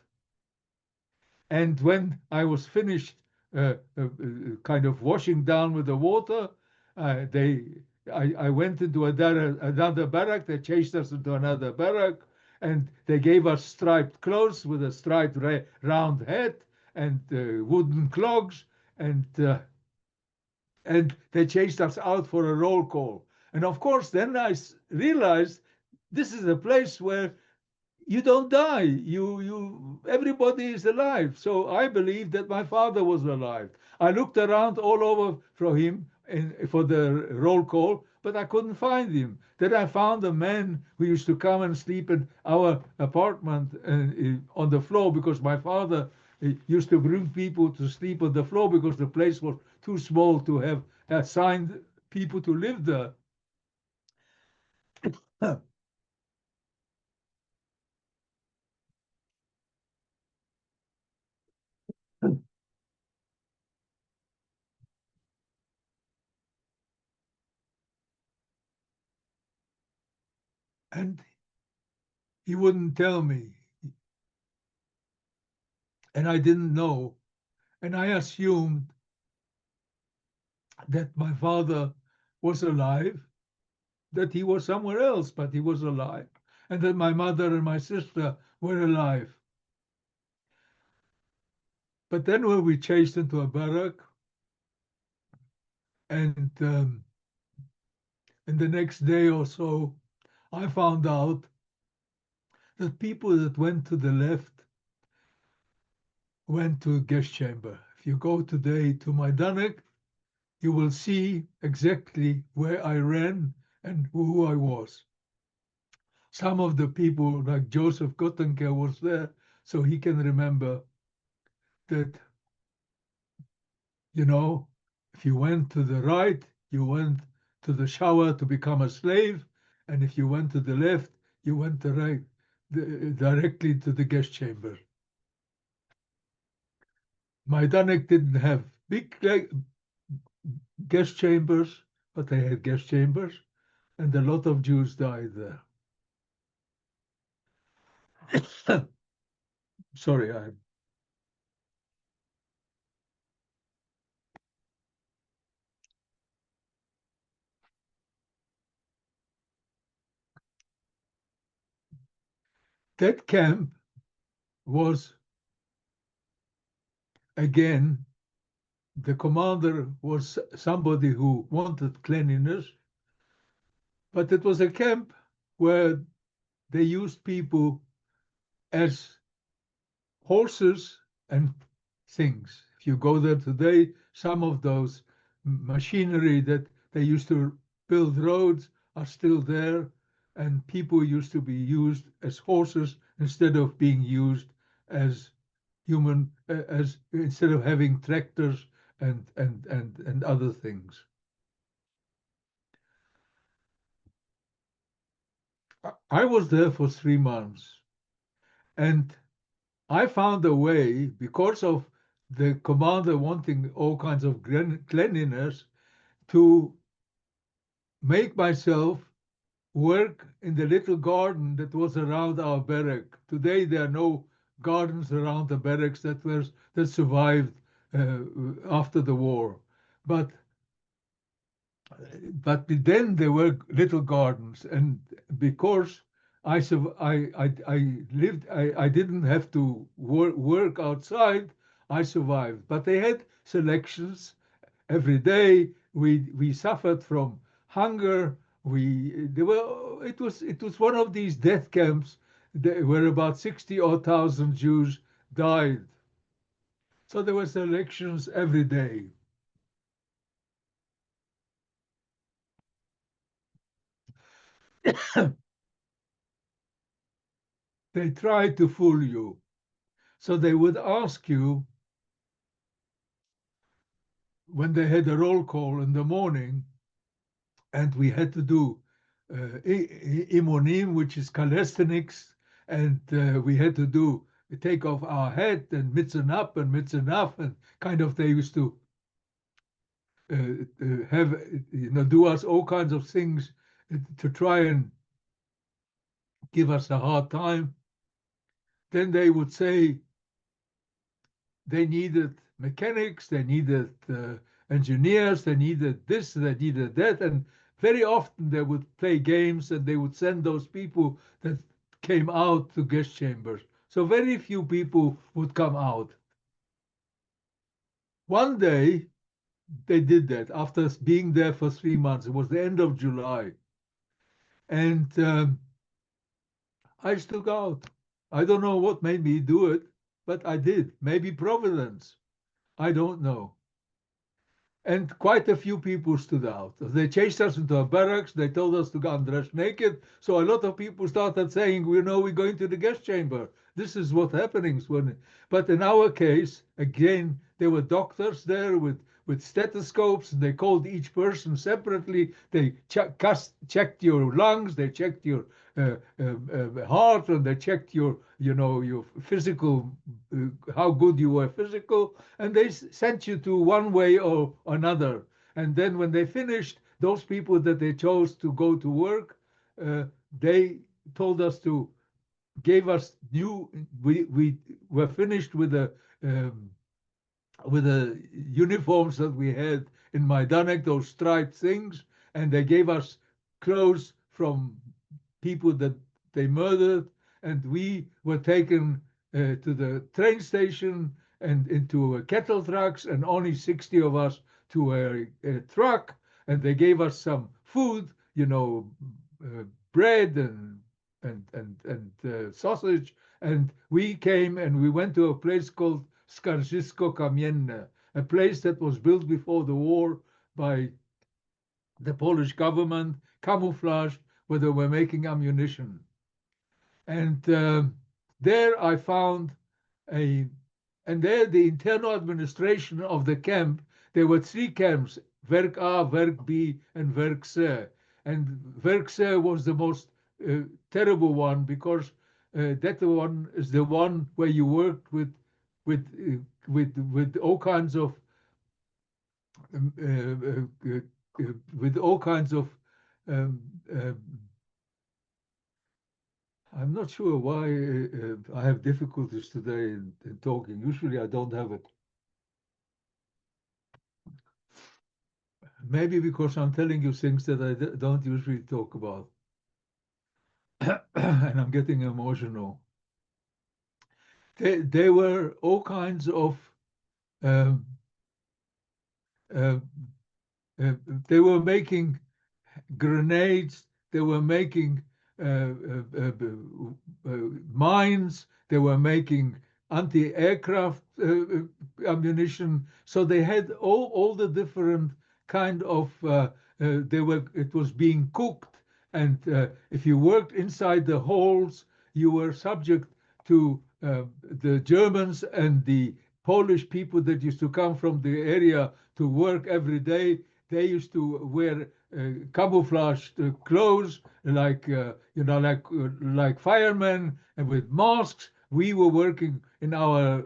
And when I was finished kind of washing down with the water, I went into another barrack. They chased us into another barrack, and they gave us striped clothes with a striped round hat and wooden clogs, and they chased us out for a roll call. And of course, then I realized this is a place where you don't die. Everybody is alive. So I believe that my father was alive. I looked around all over for him for the roll call, but I couldn't find him. Then I found a man who used to come and sleep in our apartment on the floor because my father used to bring people to sleep on the floor because the place was too small to have assigned people to live there. And he wouldn't tell me. And I didn't know. And I assumed that my father was alive, that he was somewhere else, but he was alive, and that my mother and my sister were alive. But then when we chased into a barrack, and in the next day or so, I found out that people that went to the left went to a gas chamber. If you go today to Majdanek, you will see exactly where I ran and who I was. Some of the people, like Joseph Gottenker, was there, so he can remember that, if you went to the right, you went to the shower to become a slave, and if you went to the left, you went directly to the gas chamber. Majdanek didn't have big gas chambers, but they had gas chambers, and a lot of Jews died there. Sorry, That camp was, again, the commander was somebody who wanted cleanliness, but it was a camp where they used people as horses and things. If you go there today, some of those machinery that they used to build roads are still there, and people used to be used as horses instead of being used as human, as instead of having tractors and other things. I was there for 3 months, and I found a way, because of the commander wanting all kinds of cleanliness, to make myself work in the little garden that was around our barrack. Today there are no gardens around the barracks that survived after the war, but then there were little gardens, and because I didn't have to work outside, I survived. But they had selections every day. We suffered from hunger. It was one of these death camps where about 60 or 1,000 Jews died. So there were selections every day. They tried to fool you. So they would ask you, when they had a roll call in the morning, and we had to do imonim, which is calisthenics, and we had to take off our hat and mitzen up and kind of, they used to have, do us all kinds of things to try and give us a hard time. Then they would say they needed mechanics, they needed engineers, they needed this, they needed that, and very often they would play games and they would send those people that came out to gas chambers. So very few people would come out. One day they did that after being there for 3 months. It was the end of July. And I stuck out. I don't know what made me do it, but I did. Maybe Providence. I don't know. And quite a few people stood out. They chased us into our barracks. They told us to go undress naked. So a lot of people started saying, we're going to the gas chamber. This is what happenings when. But in our case, again, there were doctors there with stethoscopes, and they called each person separately. They checked your lungs, they checked your heart, and they checked your physical, how good you were physical, and they sent you to one way or another. And then when they finished, those people that they chose to go to work, they told us gave us we were finished with the uniforms that we had in Majdanek, those striped things, and they gave us clothes from people that they murdered, and we were taken to the train station and into cattle trucks, and only 60 of us to a truck, and they gave us some food, bread and sausage, and we came and we went to a place called Skarżysko Kamienne, a place that was built before the war by the Polish government, camouflaged, where they were making ammunition. And there I found and there the internal administration of the camp, there were 3 camps, Werk A, Werk B, and Werk C. And Werk C was the most terrible one, because that one is the one where you worked with all kinds of with all kinds of I'm not sure why I have difficulties today in talking. Usually I don't have it. Maybe because I'm telling you things that I don't usually talk about. And I'm getting emotional. There were all kinds of um, uh, they were making grenades, they were making uh, uh, mines, they were making anti-aircraft ammunition. So they had all the different kind of it was being cooked, and if you worked inside the halls, you were subject to the Germans and the Polish people that used to come from the area to work every day. They used to wear camouflaged clothes, like like firemen, and with masks. We were working in our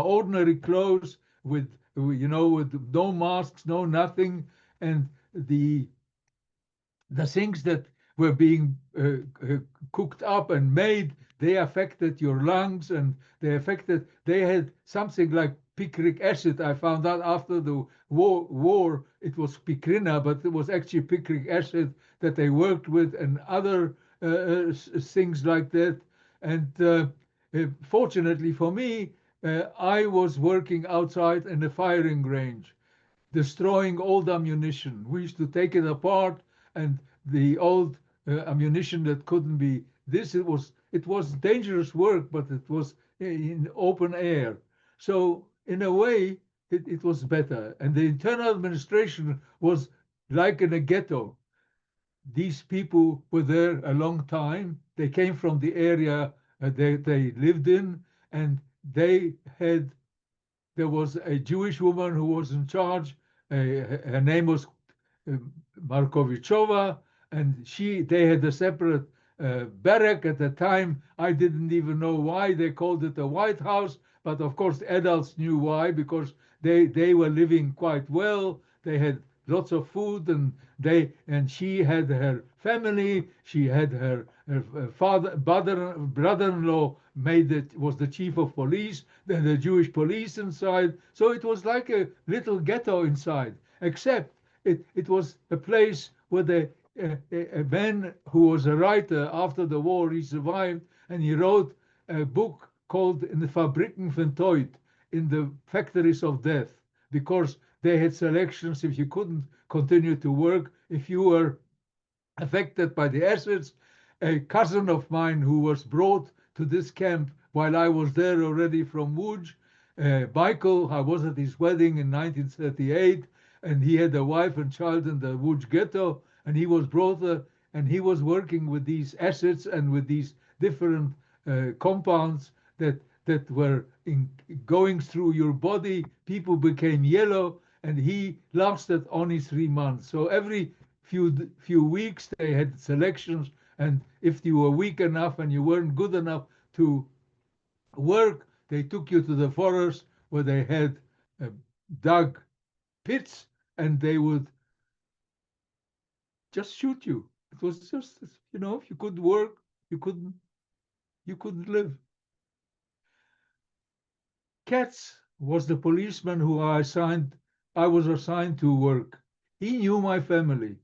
ordinary clothes with with no masks, no nothing, and the things that were being cooked up and made, they affected your lungs, and they had something like picric acid. I found out after the war it was picrina, but it was actually picric acid that they worked with, and other things like that. And fortunately for me, I was working outside in a firing range, destroying old ammunition. We used to take it apart, and the old ammunition that couldn't be it was dangerous work, but it was in open air. So in a way, it was better. And the internal administration was like in a ghetto. These people were there a long time. They came from the area they lived in, and there was a Jewish woman who was in charge. Her name was uh, Markovichova, and they had a separate barrack at the time. I didn't even know why they called it the White House, but of course the adults knew why, because they were living quite well. They had lots of food, and she had her family. She had her brother-in-law was the chief of police, then the Jewish police inside. So it was like a little ghetto inside, except it was a place where a man who was a writer after the war, he survived, and he wrote a book called In the Fabriken von Tod, in the factories of death, because they had selections if you couldn't continue to work, if you were affected by the acids. A cousin of mine who was brought to this camp while I was there already from Łódź, Michael, I was at his wedding in 1938, and he had a wife and child in the Łódź Ghetto, and he was brought there, and he was working with these acids and with these different compounds that were going through your body. People became yellow, and he lasted only 3 months. So every few weeks they had selections, and if you were weak enough and you weren't good enough to work, they took you to the forest where they had dug pits, and they would just shoot you. It was just, if you couldn't work, you couldn't live. Katz was the policeman who I was assigned to work. He knew my family,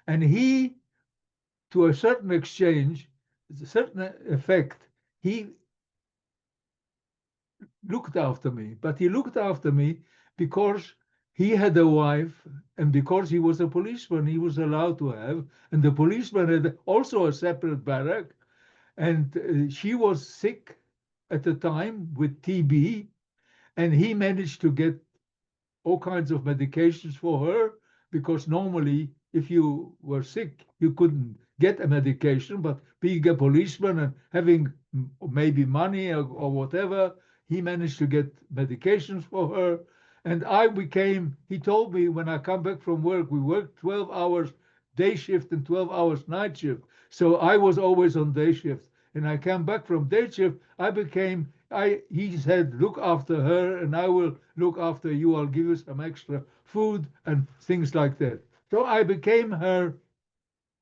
and he, to a certain effect, he looked after me. But he looked after me because he had a wife, and because he was a policeman, he was allowed to have. And the policeman had also a separate barrack, and she was sick at the time with TB, and he managed to get all kinds of medications for her, because normally if you were sick you couldn't get a medication, but being a policeman and having maybe money or whatever, he managed to get medications for her. And he told me, when I come back from work, we worked 12 hours day shift and 12 hours night shift, so I was always on day shift. And I came back from day shift, he said, look after her, and I will look after you. I'll give you some extra food and things like that. So I became her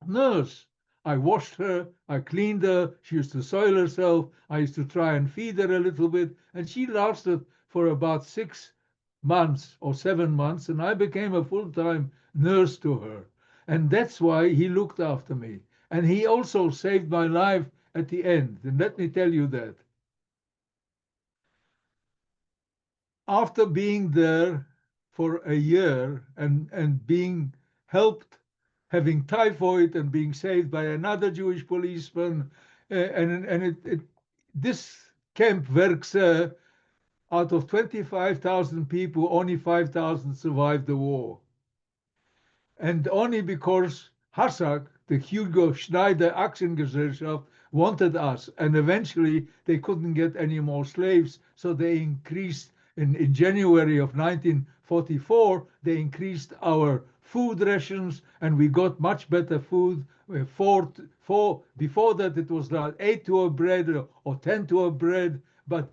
nurse. I washed her, I cleaned her, she used to soil herself, I used to try and feed her a little bit, and she lasted for about 6 months or 7 months, and I became a full-time nurse to her. And that's why he looked after me. And he also saved my life at the end, and let me tell you that. after being there for a year and being helped, having typhoid and being saved by another Jewish policeman, this camp Verkse, out of 25,000 people, only 5,000 survived the war. And only because Hassak, the Hugo Schneider Aktiengesellschaft, wanted us, and eventually they couldn't get any more slaves, so they increased, in January of 1944, they increased our food rations, and we got much better food. Before that it was like 8 to a bread or 10 to a bread, but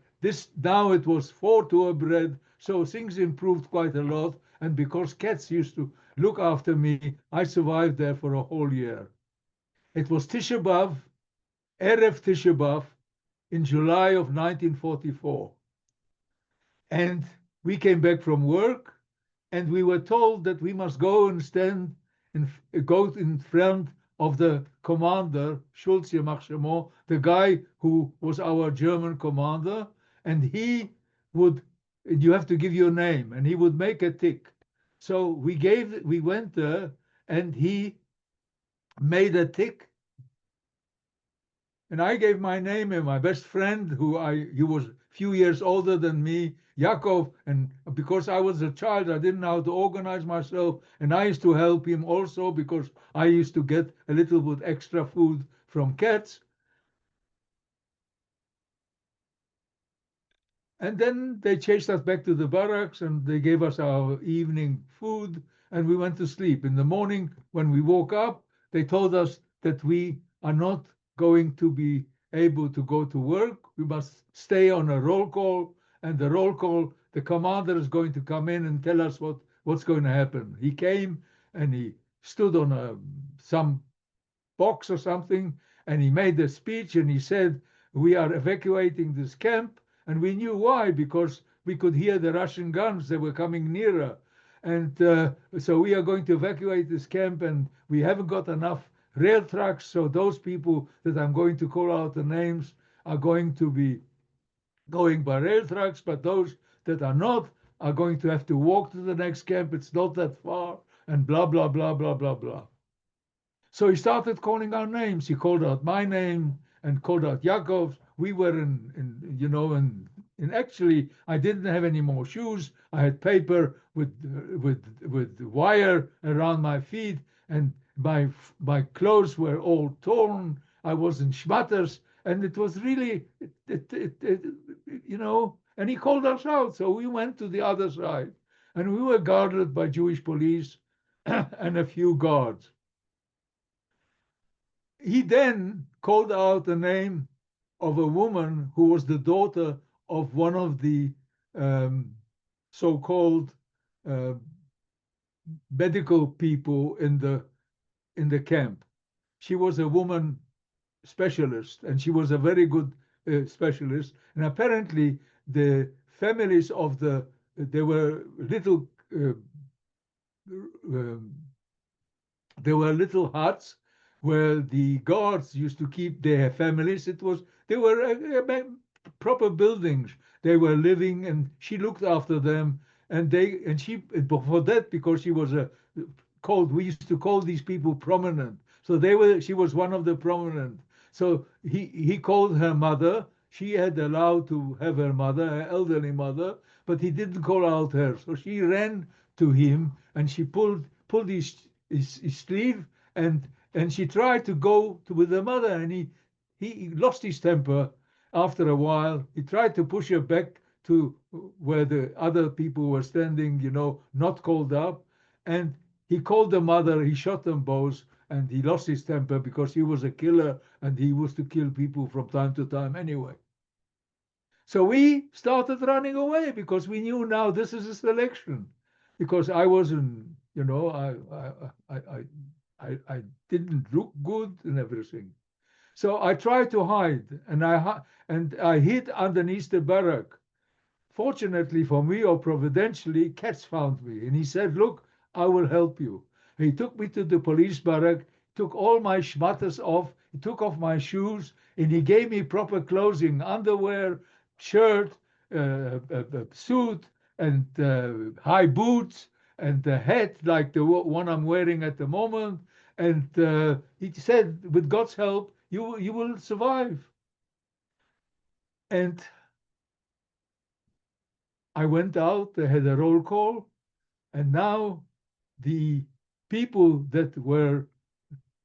now it was 4 to a bread, so things improved quite a lot. And because cats used to look after me, I survived there for a whole year. It was Tisha B'Av, Erev Tisha B'Av, in July of 1944. And we came back from work, and we were told that we must go and go in front of the commander, Schulz Yemach Shemo, the guy who was our German commander, and you have to give your name, and he would make a tick. So we went there, and he made a tick, and I gave my name, and my best friend, he was a few years older than me, Yaakov, and because I was a child, I didn't know how to organize myself, and I used to help him also because I used to get a little bit extra food from cats. And then they chased us back to the barracks, and they gave us our evening food, and we went to sleep. In the morning, when we woke up, they told us that we are not going to be able to go to work. We must stay on a roll call, and the roll call, the commander is going to come in and tell us what's going to happen. He came, and he stood on some box or something, and he made a speech, and he said, we are evacuating this camp. And we knew why, because we could hear the Russian guns. They were coming nearer. And so we are going to evacuate this camp, and we haven't got enough rail trucks. So those people that I'm going to call out the names are going to be going by rail trucks, but those that are not are going to have to walk to the next camp. It's not that far, and blah, blah, blah, blah, blah, blah. So he started calling our names. He called out my name and called out Yaakov's. We were and actually I didn't have any more shoes. I had paper with wire around my feet, and my clothes were all torn. I was in schmatters, and it was really, and he called us out. So we went to the other side, and we were guarded by Jewish police and a few guards. He then called out the name of a woman who was the daughter of one of the so-called medical people in the camp. She was a woman specialist, and she was a very good specialist. And apparently, the families of there were little huts where the guards used to keep their families. They were proper buildings. They were living, and she looked after them. Because she was we used to call these people prominent. So she was one of the prominent. So he called her mother. She had allowed to have her mother, her elderly mother, but he didn't call out her. So she ran to him, and she pulled his sleeve, and she tried to go with the mother, and he lost his temper after a while. He tried to push her back to where the other people were standing, not called up. And he called the mother, he shot them both, and he lost his temper because he was a killer, and he was to kill people from time to time anyway. So we started running away because we knew now this is a selection. Because I wasn't, I didn't look good and everything. So I tried to hide, and I hid underneath the barrack. Fortunately for me, or providentially, Katz found me, and he said, look, I will help you. He took me to the police barrack, took all my schmatters off, he took off my shoes, and he gave me proper clothing, underwear, shirt, suit, and high boots and a hat like the one I'm wearing at the moment. And he said, with God's help, you will survive. And I went out, they had a roll call, and now the people that were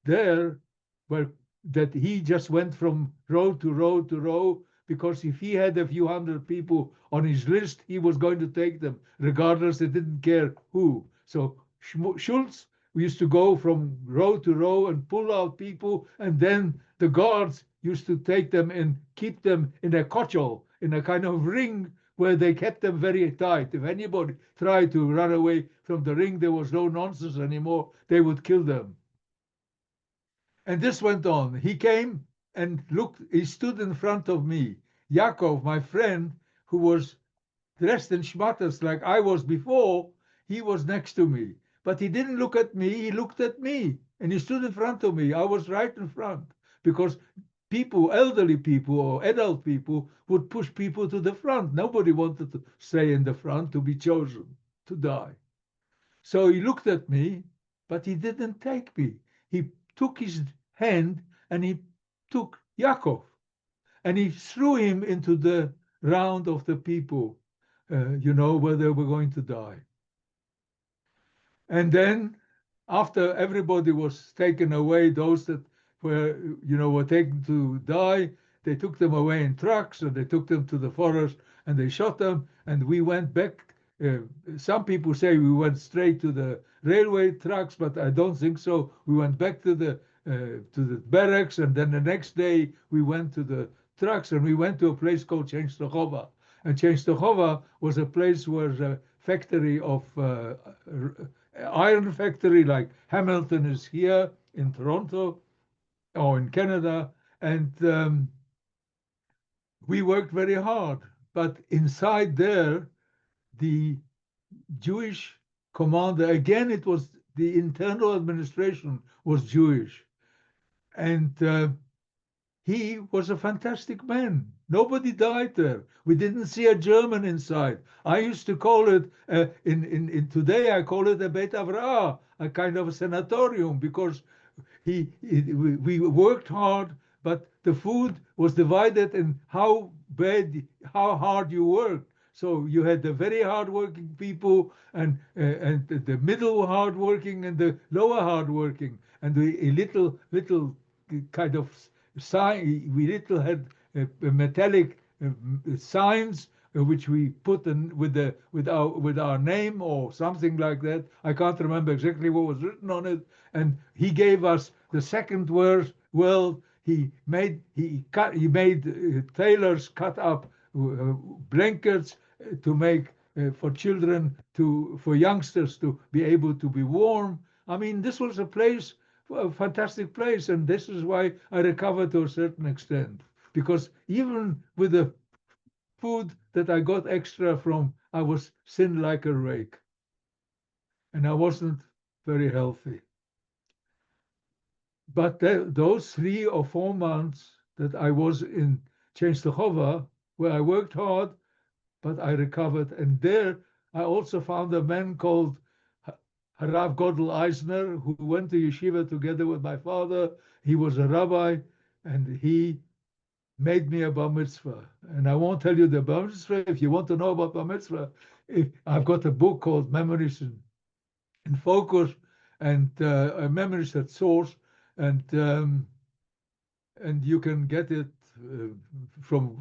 there were that he just went from row to row to row, because if he had a few hundred people on his list, he was going to take them, regardless, it didn't care who. So Schultz used to go from row to row and pull out people, and then the guards used to take them and keep them in a kochel, in a kind of ring, where they kept them very tight. If anybody tried to run away from the ring, there was no nonsense anymore. They would kill them. And this went on. He came and looked, he stood in front of me. Yaakov, my friend, who was dressed in schmatters like I was before, he was next to me. But he didn't look at me, he looked at me. And he stood in front of me. I was right in front. Because people, elderly people or adult people, would push people to the front. Nobody wanted to stay in the front to be chosen to die. So he looked at me, but he didn't take me. He took his hand and he took Yaakov and he threw him into the round of the people, where they were going to die. And then after everybody was taken away, those that were taken to die, they took them away in trucks and they took them to the forest and they shot them. And we went back. Some people say we went straight to the railway tracks, but I don't think so. We went back to the barracks, and then the next day we went to the trucks, and we went to a place called Częstochowa. And Częstochowa was a place where the factory of iron factory like Hamilton is here in Toronto or in Canada, and we worked very hard. But inside there, the Jewish commander, again, it was the internal administration was Jewish. And he was a fantastic man. Nobody died there. We didn't see a German inside. I used to call it, in today I call it a Beit Avrah, a kind of a sanatorium, because we worked hard, but the food was divided in how hard you worked. So you had the very hardworking people, and the middle hardworking, and the lower hardworking, and a little kind of sign. We little had metallic signs which we put in with our name or something like that. I can't remember exactly what was written on it. And he gave us the second world. He made tailors cut up blankets to make for children, for youngsters to be able to be warm. I mean, this was a fantastic place, and this is why I recovered to a certain extent, because even with the food that I got extra from, I was thin like a rake, and I wasn't very healthy. But those 3 or 4 months that I was in Częstochowa, where I worked hard, but I recovered. And there I also found a man called Rav Godel Eisner, who went to yeshiva together with my father. He was a rabbi, and he made me a bar mitzvah. And I won't tell you the bar mitzvah. If you want to know about bar mitzvah, I've got a book called Memories in Focus, and Memories at Source, and you can get it from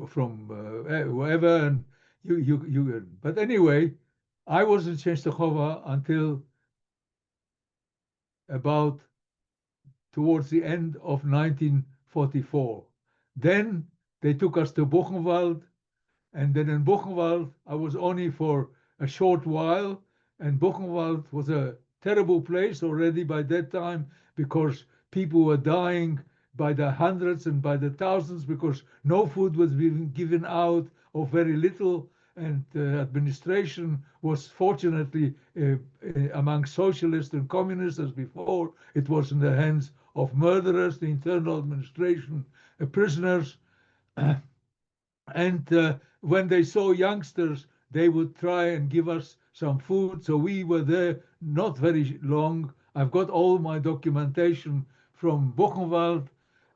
wherever, and you. But anyway, I was in Częstochowa until about towards the end of 1944. Then they took us to Buchenwald, and then in Buchenwald I was only for a short while, and Buchenwald was a terrible place already by that time, because people were dying by the hundreds and by the thousands, because no food was being given out, or very little, and the administration was fortunately among socialists and communists as before. It was in the hands of murderers, the internal administration, prisoners. And when they saw youngsters they would try and give us some food. So we were there not very long. I've got all my documentation from Buchenwald,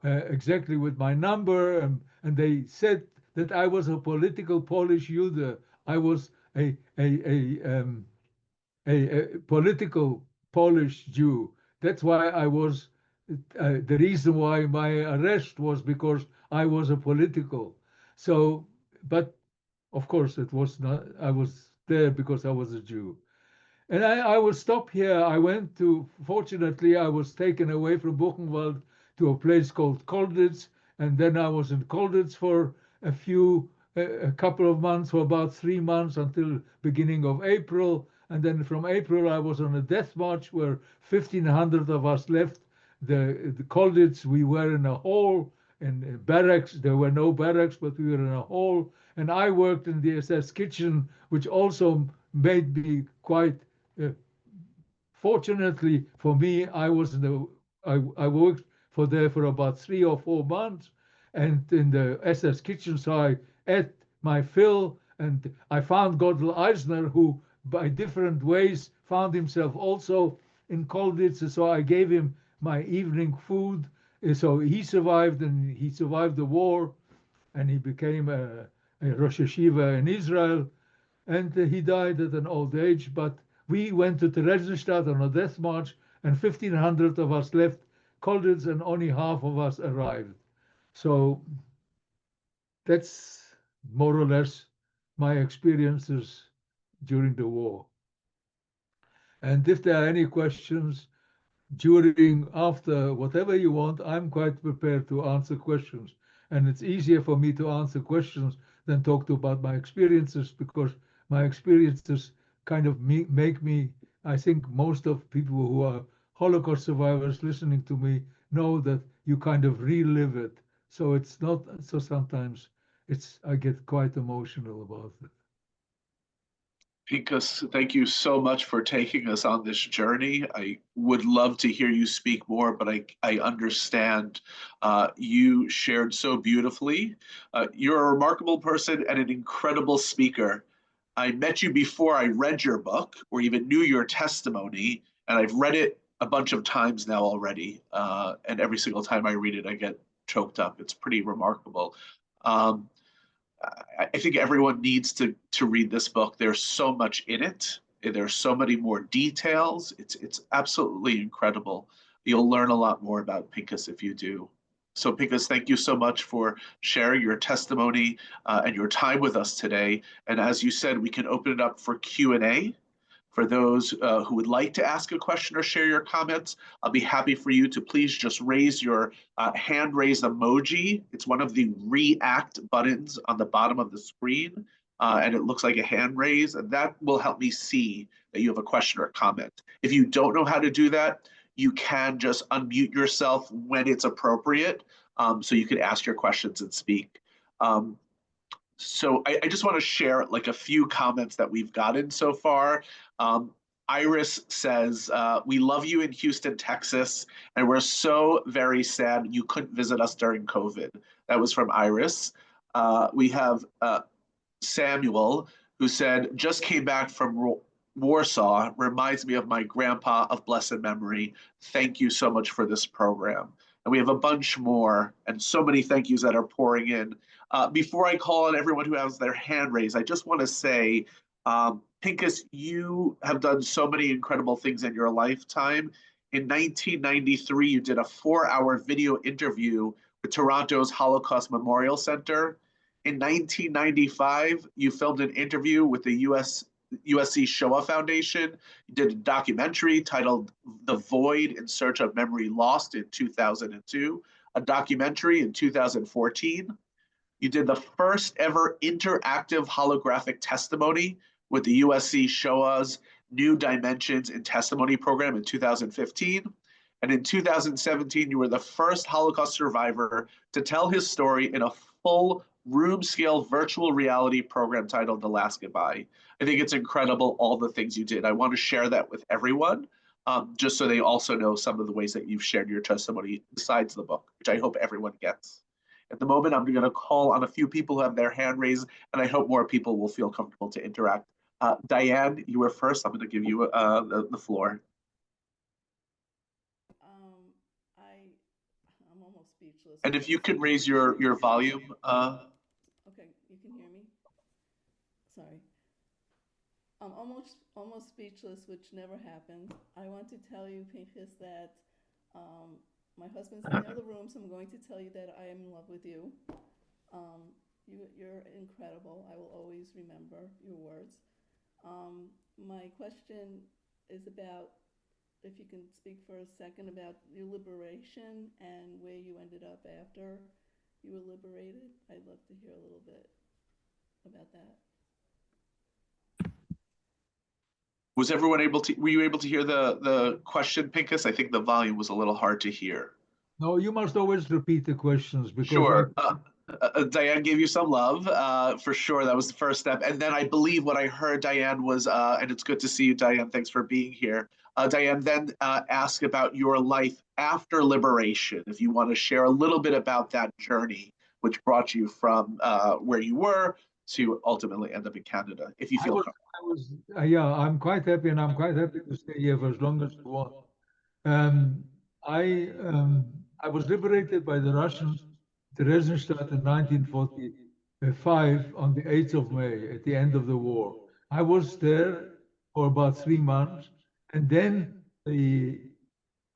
exactly with my number, and they said that I was a political Polish Jude. I was a political Polish Jew. That's why I was, the reason why my arrest was because I was a political. So, but of course it was not, I was there because I was a Jew. And I will stop here. I went to, fortunately, I was taken away from Buchenwald to a place called Kolditz. And then I was in Kolditz for a couple of months, for about 3 months until beginning of April. And then from April, I was on a death march where 1,500 of us left the Kolditz. We were in a hall in barracks. There were no barracks, but we were in a hall. And I worked in the SS kitchen, which also made me quite fortunately for me, I worked there for about 3 or 4 months, and in the SS kitchen, so I ate my fill, and I found Godel Eisner, who by different ways found himself also in Kolditz, so I gave him my evening food. So he survived, and he survived the war, and he became a Rosh Yeshiva in Israel, and he died at an old age. But we went to Theresienstadt on a death march, and 1,500 of us left Kolditz, and only half of us arrived. So that's more or less my experiences during the war. And if there are any questions during, after, whatever you want, I'm quite prepared to answer questions. And it's easier for me to answer questions than talk about my experiences, because my experiences kind of make me, I think most of people who are Holocaust survivors listening to me know that you kind of relive it. So it's not, so sometimes I get quite emotional about it. Pinchas, thank you so much for taking us on this journey. I would love to hear you speak more, but I understand you shared so beautifully. You're a remarkable person and an incredible speaker. I met you before I read your book or even knew your testimony, and I've read it a bunch of times now already. And every single time I read it, I get choked up. It's pretty remarkable. I think everyone needs to read this book. There's so much in it. There's so many more details. It's absolutely incredible. You'll learn a lot more about Pinchas if you do. So Pinchas, thank you so much for sharing your testimony and your time with us today. And as you said, we can open it up for Q&A. For those who would like to ask a question or share your comments, I'll be happy for you to please just raise your hand raised emoji. It's one of the react buttons on the bottom of the screen, and it looks like a hand raise, and that will help me see that you have a question or a comment. If you don't know how to do that, you can just unmute yourself when it's appropriate, so you can ask your questions and speak. So I just want to share like a few comments that we've gotten so far. Iris says, we love you in Houston, Texas, and we're so very sad you couldn't visit us during COVID. That was from Iris. We have Samuel, who said, just came back from Warsaw, reminds me of my grandpa of blessed memory. Thank you so much for this program. And we have a bunch more and so many thank yous that are pouring in. Before I call on everyone who has their hand raised, I just want to say, Pinchas, you have done so many incredible things in your lifetime. In 1993, you did a 4-hour video interview with Toronto's Holocaust Memorial Center. In 1995, you filmed an interview with the USC Shoah Foundation. You did a documentary titled The Void in Search of Memory Lost in 2002, a documentary in 2014. You did the first ever interactive holographic testimony with the USC Shoah's New Dimensions in Testimony program in 2015. And in 2017, you were the first Holocaust survivor to tell his story in a full room-scale virtual reality program titled The Last Goodbye. I think it's incredible, all the things you did. I want to share that with everyone, just so they also know some of the ways that you've shared your testimony besides the book, which I hope everyone gets. At the moment, I'm going to call on a few people who have their hand raised, and I hope more people will feel comfortable to interact. Diane, you were first. I'm going to give you the floor. I'm almost speechless. And if you could raise your volume. Okay, you can hear me? Sorry. I'm almost speechless, which never happened. I want to tell you, Pinchas, that my husband's in the other room, so I'm going to tell you that I am in love with you. You're incredible. I will always remember your words. My question is about, if you can speak for a second about your liberation and where you ended up after you were liberated. I'd love to hear a little bit about that. Was everyone were you able to hear the question, Pinchas? I think the volume was a little hard to hear. No, you must always repeat the questions because Sure. Diane gave you some love, for sure. That was the first step. And then I believe what I heard, Diane, was, and it's good to see you, Diane. Thanks for being here. Diane then asked about your life after liberation, if you want to share a little bit about that journey, which brought you from where you were to ultimately end up in Canada, if you feel comfortable. Yeah, I'm quite happy, and I'm quite happy to stay here for as long as you want. I was liberated by the Russians, Theresienstadt, in 1945 on the 8th of May, at the end of the war. I was there for about 3 months, and then the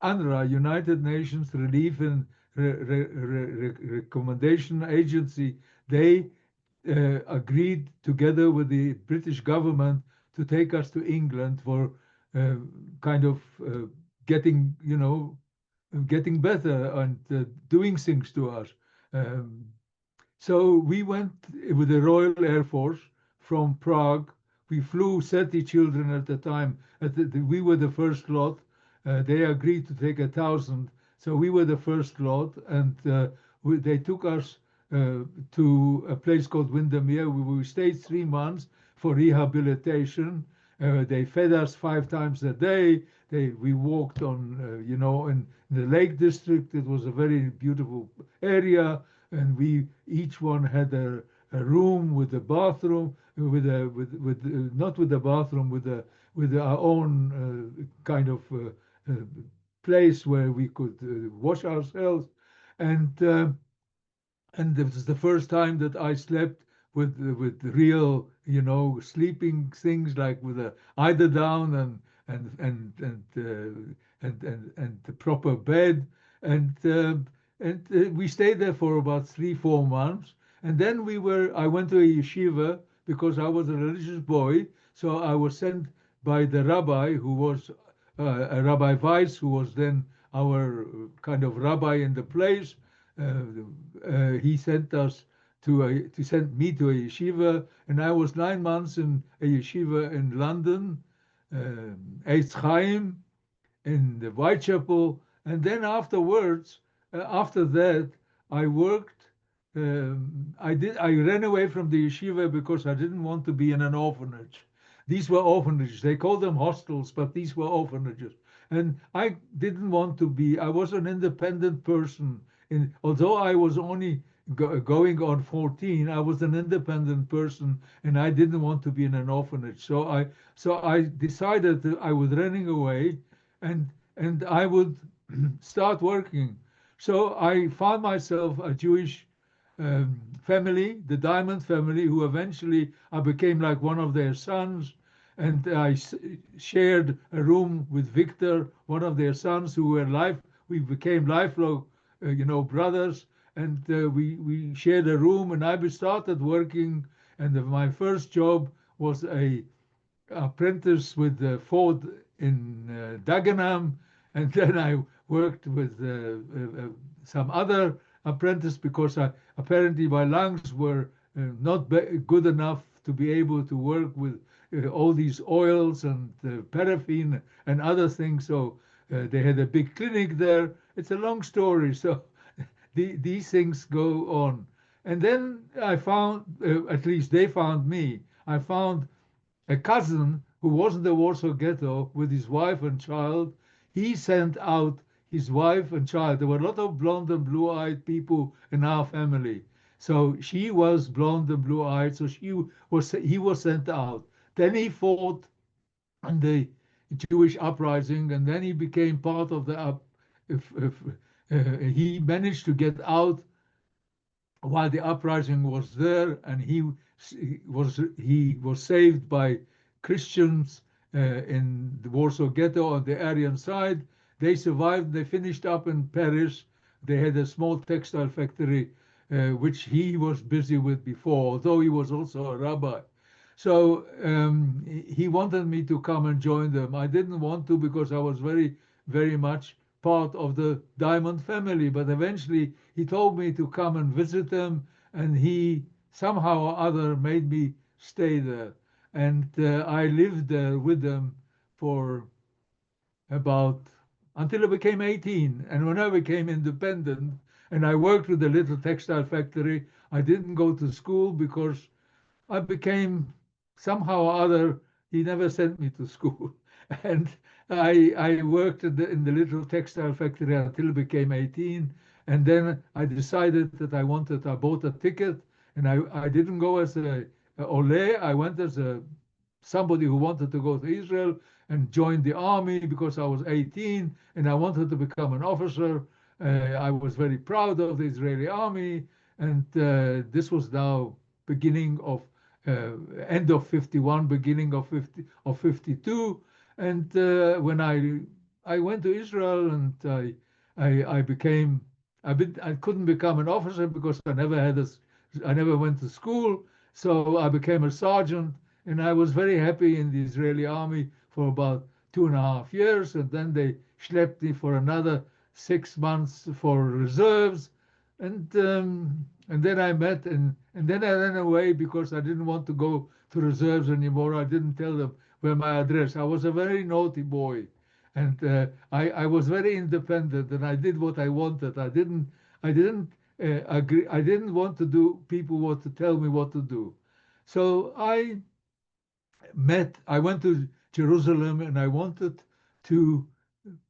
UNRRA, United Nations Relief and Recommendation Agency, they agreed together with the British government to take us to England for kind of getting better and doing things to us. So we went with the Royal Air Force from Prague. We flew 30 children at the time. We were the first lot. They agreed to take 1,000. So we were the first lot, and they took us to a place called Windermere. We stayed 3 months for rehabilitation. They fed us 5 times a day. We walked on, in the Lake District. It was a very beautiful area, and we each one had a room with a bathroom, not with a bathroom, with our own kind of place where we could wash ourselves, and it was the first time that I slept with real, sleeping things, like with a eider down and the proper bed, and we stayed there for about 3-4 months, and then I went to a yeshiva because I was a religious boy, so I was sent by the rabbi, who was a Rabbi Weiss, who was then our kind of rabbi in the place. He sent me to a yeshiva, and I was 9 months in a yeshiva in London, Eitz Chaim, in the Whitechapel, and then afterwards, after that, I worked. I ran away from the yeshiva because I didn't want to be in an orphanage. These were orphanages. They called them hostels, but these were orphanages. And I didn't want to be. I was an independent person. Although I was only going on 14, I was an independent person, and I didn't want to be in an orphanage. So I decided that I was running away, and I would start working. So I found myself a Jewish family, the Diamond family, who eventually I became like one of their sons, and I shared a room with Victor, one of their sons, we became lifelong, brothers, and we shared a room, and I started working, and my first job was a apprentice with Ford in Dagenham, and then I worked with some other apprentice because apparently my lungs were not good enough to be able to work with all these oils and paraffin and other things. So they had a big clinic there. It's a long story. So these things go on. And then I found, at least they found me, I found a cousin who was in the Warsaw Ghetto with his wife and child. He sent out his wife and child. There were a lot of blonde and blue-eyed people in our family. So she was blonde and blue-eyed, so he was sent out. Then he fought in the Jewish uprising, and then he became part of the up. He managed to get out while the uprising was there, and he was saved by Christians in the Warsaw Ghetto on the Aryan side. They survived. They finished up in Paris. They had a small textile factory, which he was busy with before, although he was also a rabbi. So he wanted me to come and join them. I didn't want to because I was very, very much part of the Diamond family. But eventually he told me to come and visit them, and he somehow or other made me stay there. And I lived there with them for about until I became 18. And when I became independent and I worked with the little textile factory, I didn't go to school because I became somehow or other, he never sent me to school. And I worked in the little textile factory until I became 18. And then I decided that I bought a ticket, and I didn't go as a ole, I went as somebody who wanted to go to Israel and join the army because I was 18 and I wanted to become an officer. I was very proud of the Israeli army, and this was now beginning of end of 51, beginning of 52. And when I went to Israel, and I became I couldn't become an officer because I never went to school. So I became a sergeant, and I was very happy in the Israeli army for about 2.5 years. And then they schlepped me for another 6 months for reserves. And then I met, and then I ran away because I didn't want to go to reserves anymore. I didn't tell them where my address. I was a very naughty boy, and I was very independent, and I did what I wanted. I didn't agree. I didn't want to do people want to tell me what to do. So I went to Jerusalem, and I wanted to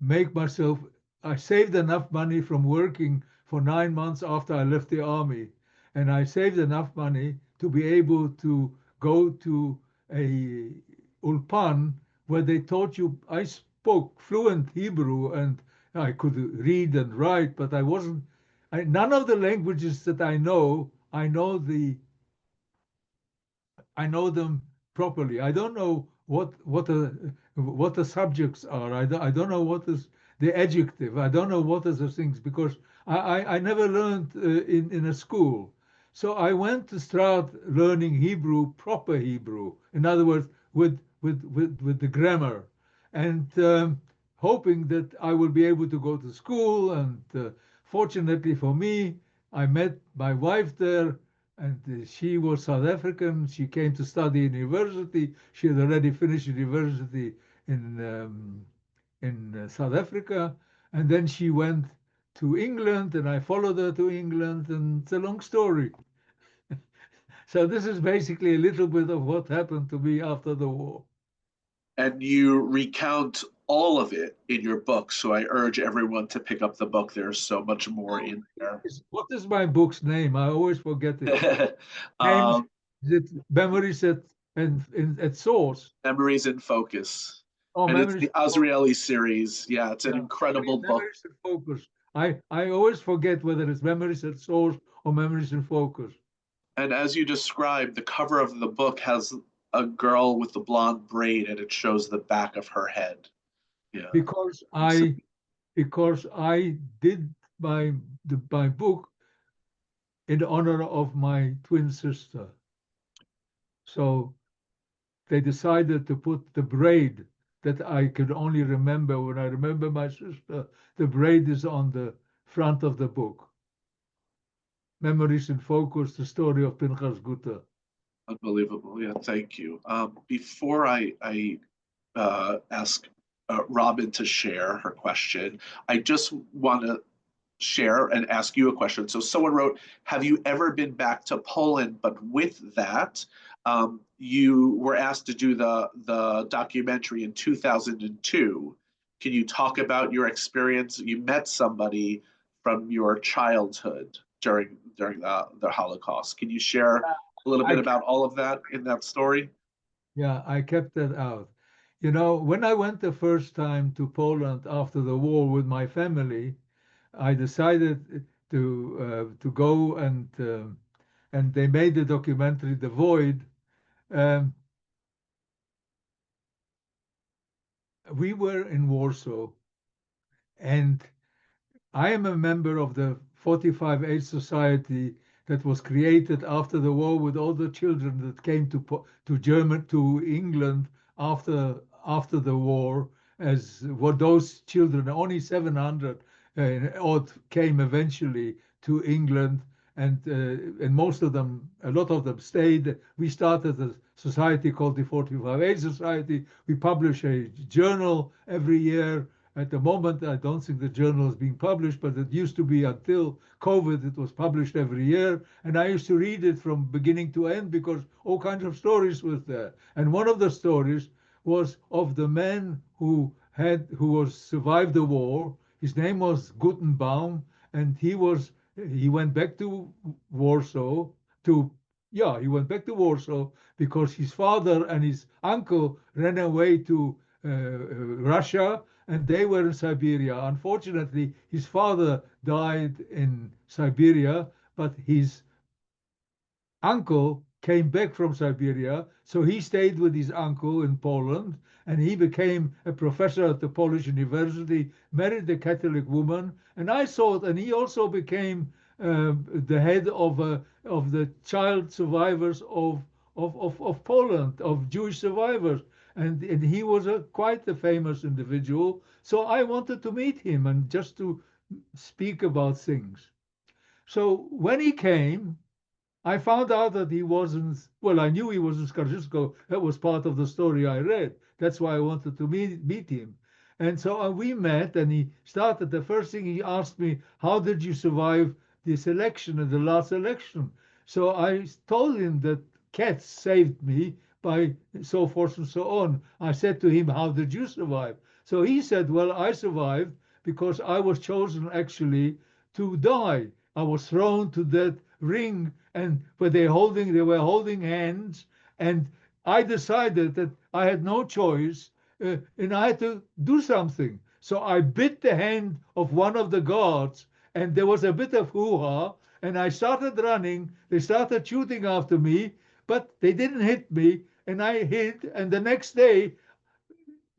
make myself, I saved enough money from working for 9 months after I left the army. And I saved enough money to be able to go to a ulpan where they taught you, I spoke fluent Hebrew and I could read and write, but none of the languages that I know them properly. I don't know what the subjects are. I don't know what is the adjective. I don't know what is the things because I never learned in a school. So I went to start learning Hebrew, proper Hebrew. In other words, with the grammar, and hoping that I will be able to go to school. And fortunately for me, I met my wife there, and she was South African. She came to study in university. She had already finished university in South Africa, and then she went to England, and I followed her to England, and it's a long story. So this is basically a little bit of what happened to me after the war. And you recount all of it in your book. So I urge everyone to pick up the book. There's so much more in there. What is my book's name? I always forget it. Is it Memories at Source? Memories in Focus. Oh, and it's Memories the Azraeli series. Yeah, it's an yeah, incredible book. Memories in Focus. I always forget whether it's Memories at Source or Memories in Focus. And as you described, the cover of the book has a girl with the blonde braid, and it shows the back of her head. Yeah. Because I did my book in honor of my twin sister. So they decided to put the braid that I could only remember when I remember my sister. The braid is on the front of the book. Memories in Focus, the story of Pinchas Gutter. Unbelievable. Yeah, thank you. Before I ask Robin to share her question, I just want to share and ask you a question. So someone wrote, have you ever been back to Poland? But with that, you were asked to do the documentary in 2002. Can you talk about your experience? You met somebody from your childhood during the Holocaust. Can you share a little bit I about all of that in that story? Yeah, I kept that out. You know, when I went the first time to Poland after the war with my family, I decided to go and they made the documentary The Void. Um, we were in Warsaw, and I am a member of the 45H Society that was created after the war with all the children that came to England after the war. As were those children, only 700 odd came eventually to England, and most of them, a lot of them stayed. We started a society called the 45H Society. We publish a journal every year. At the moment, I don't think the journal is being published, but it used to be until COVID, it was published every year. And I used to read it from beginning to end because all kinds of stories was there. And one of the stories was of the man who survived the war. His name was Gutenbaum, and he went back to Warsaw to he went back to Warsaw because his father and his uncle ran away to Russia, and they were in Siberia. Unfortunately, his father died in Siberia, but his uncle came back from Siberia, so he stayed with his uncle in Poland, and he became a professor at the Polish University, married a Catholic woman, and I saw it, and he also became the head of the child survivors of Poland, of Jewish survivors, and he was quite a famous individual. So I wanted to meet him and just to speak about things. So when he came, I found out that he wasn't, well, I knew he was in Skarżysko. That was part of the story I read. That's why I wanted to meet him. And so we met, and he started, the first thing he asked me, how did you survive this election and the last election? So I told him that cats saved me by so forth and so on. I said to him, how did you survive? So he said, well, I survived because I was chosen actually to die. I was thrown to that ring, and they were holding hands, and I decided that I had no choice, and I had to do something. So I bit the hand of one of the guards, and there was a bit of hoo-ha, and I started running. They started shooting after me, but they didn't hit me, and I hid. And the next day,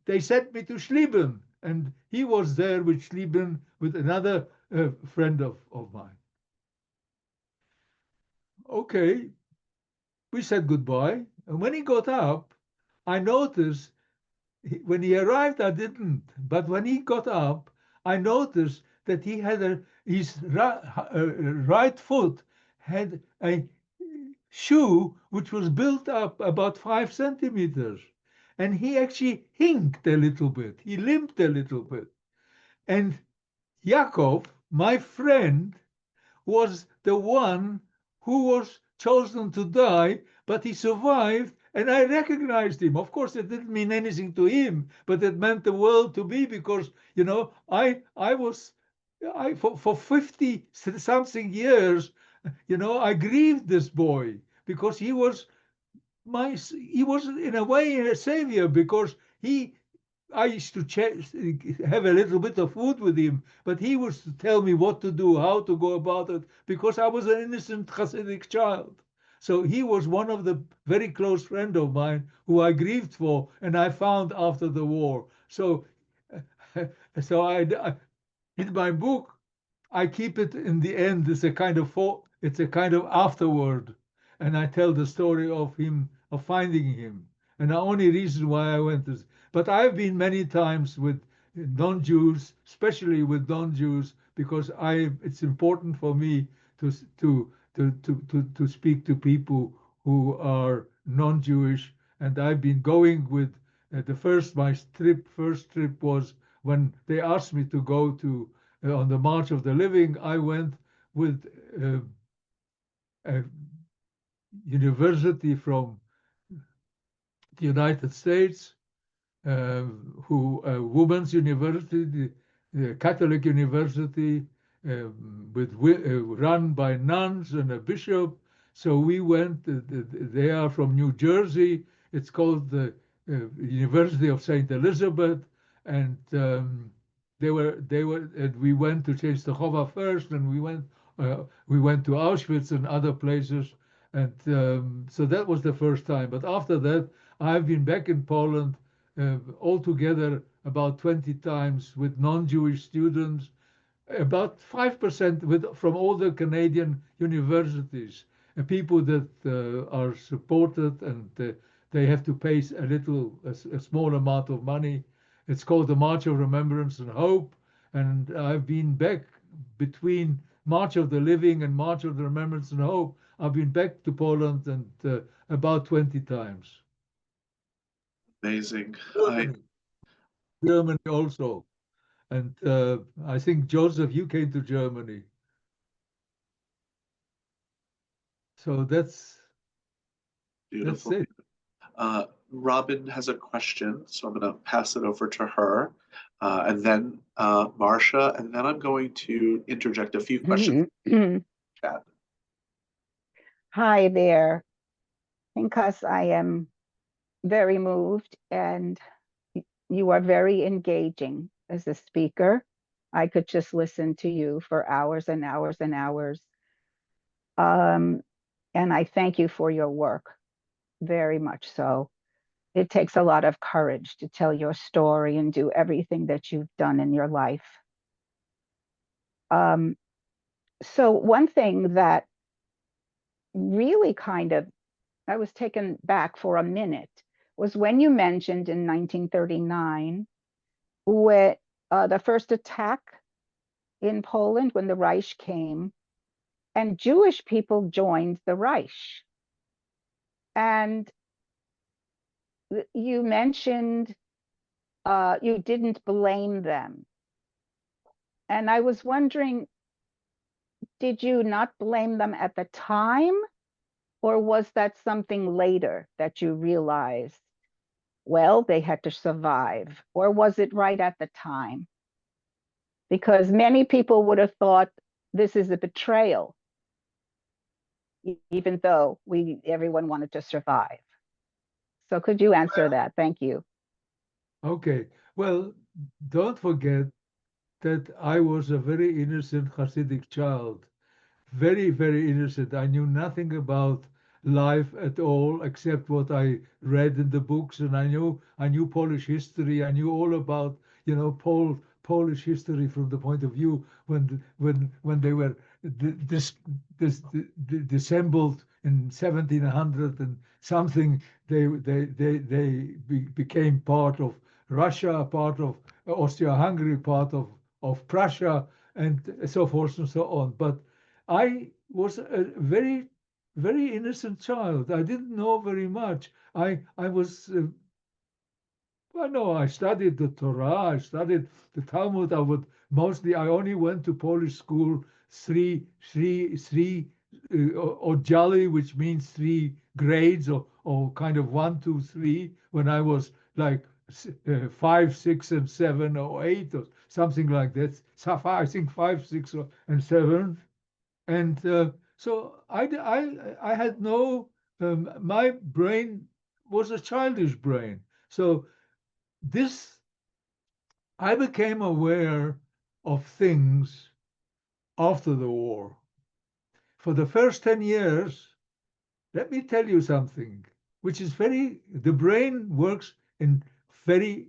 they sent me to Schlieben, and he was there with Schlieben with another friend of mine. Okay, we said goodbye. And when he got up, I noticed when he arrived, I didn't. But when he got up, I noticed that he had his right foot had a shoe which was built up about 5 centimeters. And he actually hinked a little bit. He limped a little bit. And Yakov, my friend, was the one who was chosen to die, but he survived, and I recognized him. Of course, it didn't mean anything to him, but it meant the world to me because, for 50 something years, I grieved this boy because he was in a way a savior because I used to have a little bit of food with him, but he was to tell me what to do, how to go about it, because I was an innocent Hasidic child. So he was one of the very close friend of mine who I grieved for, and I found after the war. So, in my book, I keep it in the end. It's a kind of afterword, and I tell the story of him, of finding him, and the only reason why I went is. But I've been many times with non-Jews, especially with non-Jews, because it's important for me to speak to people who are non-Jewish, and I've been going with my first trip was when they asked me to go to on the March of the Living. I went with a university from the United States, women's university, the Catholic university, run by nuns and a bishop. So we went. They are from New Jersey. It's called the University of Saint Elizabeth, and they were. And we went to Częstochowa first, and we went to Auschwitz and other places, and so that was the first time. But after that, I've been back in Poland altogether about 20 times with non-Jewish students, about 5% from all the Canadian universities, people that are supported, and they have to pay a small amount of money. It's called the March of Remembrance and Hope, and I've been back between March of the Living and March of the Remembrance and Hope. I've been back to Poland and about 20 times. Amazing. Germany also. And I think, Joseph, you came to Germany. So that's Beautiful. it. Robin has a question, so I'm going to pass it over to her, and then Marcia, and then I'm going to interject a few questions in the chat. Hi there, Pinchas. I am very moved, and you are very engaging as a speaker. I could just listen to you for hours and hours and hours. And I thank you for your work, very much so. It takes a lot of courage to tell your story and do everything that you've done in your life. So one thing that really I was taken back for a minute, was when you mentioned in 1939, when the first attack in Poland, when the Reich came, and Jewish people joined the Reich. And you mentioned you didn't blame them. And I was wondering, did you not blame them at the time? Or was that something later that you realized, well, they had to survive? Or was it right at the time? Because many people would have thought this is a betrayal, even though everyone wanted to survive. So could you answer that? Thank you. Okay. Well, don't forget that I was a very innocent Hasidic child. Very, very innocent. I knew nothing about life at all except what I read in the books, and I knew Polish history. I knew all about, Polish history from the point of view when they were disassembled in 1700 and something. They became part of Russia, part of Austria-Hungary, part of Prussia, and so forth and so on. But I was a very, very innocent child. I didn't know very much. I was, I studied the Torah, I studied the Talmud. I only went to Polish school three odjali, which means 3 grades, or kind of 1, 2, 3, when I was like 5, 6, and 7, or 8, or something like that. So I think 5, 6, and 7. And so I had no, my brain was a childish brain. So I became aware of things after the war. For the first 10 years, let me tell you something, which is the brain works in very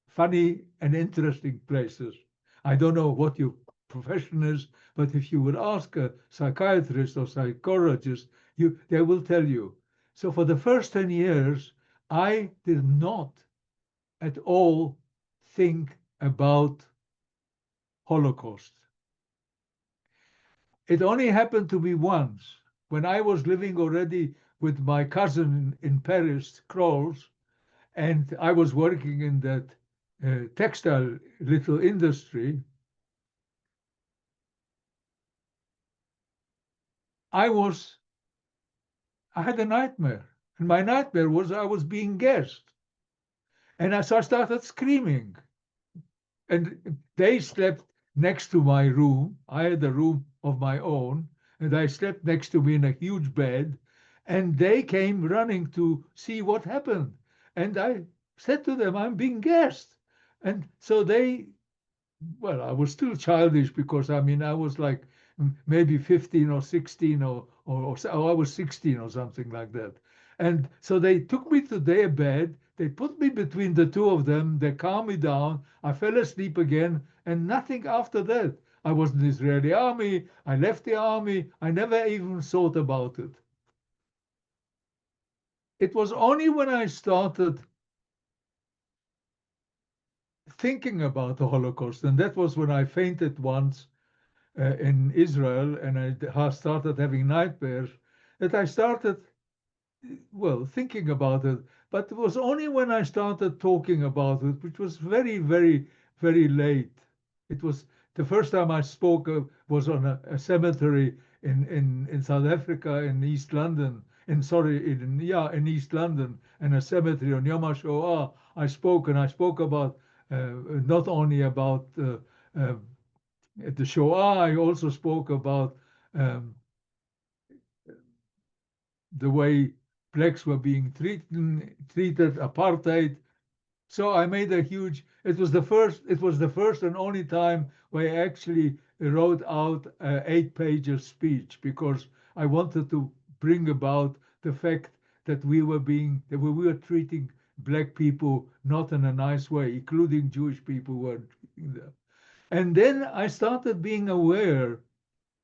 funny and interesting places. I don't know what your profession is, but if you would ask a psychiatrist or psychologist, they will tell you. So for the first 10 years, I did not at all think about Holocaust. It only happened to me once, when I was living already with my cousin in Paris, Krols, and I was working in that textile little industry. I had a nightmare, and my nightmare was I was being gassed. And so I started screaming. And they slept next to my room. I had a room of my own, and I slept next to me in a huge bed. And they came running to see what happened. And I said to them, I'm being gassed. And so well, I was still childish because I mean, I was like maybe 15 or 16 or I was 16 or something like that. And so they took me to their bed. They put me between the two of them. They calmed me down. I fell asleep again and nothing after that. I was in the Israeli army. I left the army. I never even thought about it. It was only when I started thinking about the Holocaust, and that was when I fainted once in Israel, and I started having nightmares, that I started, well, thinking about it. But it was only when I started talking about it, which was very, very, very late. It was the first time I spoke was on a cemetery in South Africa, in East London. In East London, and a cemetery on Yom HaShoah. I spoke about not only about the Shoah, I also spoke about the way blacks were being treated, apartheid. So I made a huge. It was the first and only time where I actually wrote out an 8-page speech because I wanted to bring about the fact that we were treating black people not in a nice way, including Jewish people who were treating them. And then I started being aware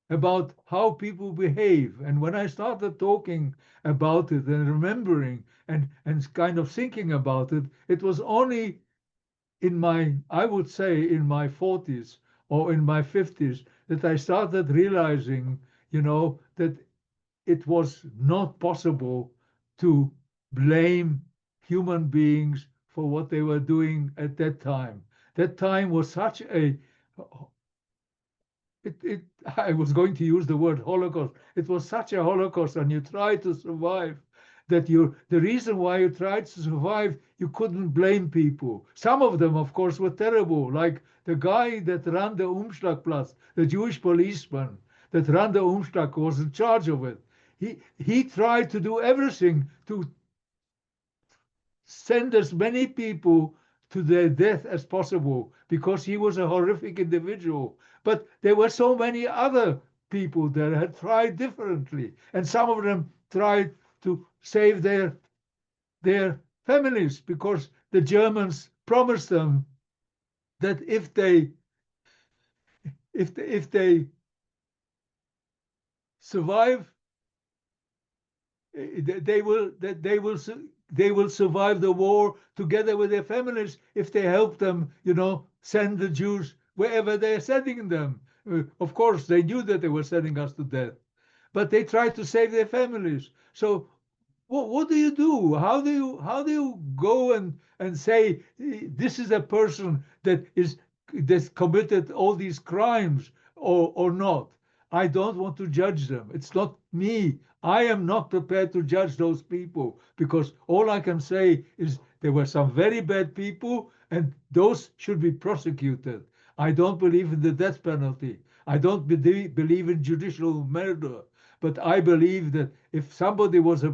about how people behave. And when I started talking about it and remembering and kind of thinking about it, it was only I would say in my 40s or in my 50s that I started realizing, that it was not possible to blame human beings for what they were doing at that time. That time was such I was going to use the word Holocaust. It was such a Holocaust, and you tried to survive that the reason why you tried to survive, you couldn't blame people. Some of them, of course, were terrible, like the guy that ran the Umschlagplatz, the Jewish policeman that ran the Umschlag, was in charge of it. He tried to do everything to send as many people to their death as possible because he was a horrific individual. But there were so many other people that had tried differently, and some of them tried to save their families because the Germans promised them that if they survive, they will survive the war together with their families if they help them, send the Jews wherever they're sending them. Of course, they knew that they were sending us to death, but they tried to save their families. So what do you do? How do you go and say this is a person that's committed all these crimes or not? I don't want to judge them. It's not me. I am not prepared to judge those people because all I can say is there were some very bad people and those should be prosecuted. I don't believe in the death penalty. I don't believe in judicial murder. But I believe that if somebody was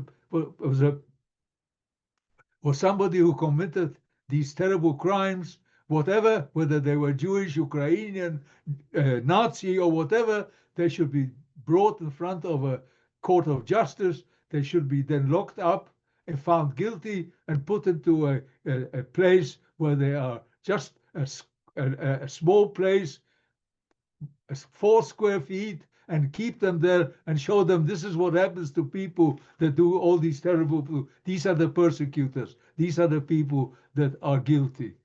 somebody who committed these terrible crimes, whatever, whether they were Jewish, Ukrainian, Nazi, or whatever, they should be brought in front of a court of justice. They should be then locked up and found guilty and put into a place where they are just a small place, 4 square feet, and keep them there and show them this is what happens to people that do all these terrible. These are the persecutors. These are the people that are guilty.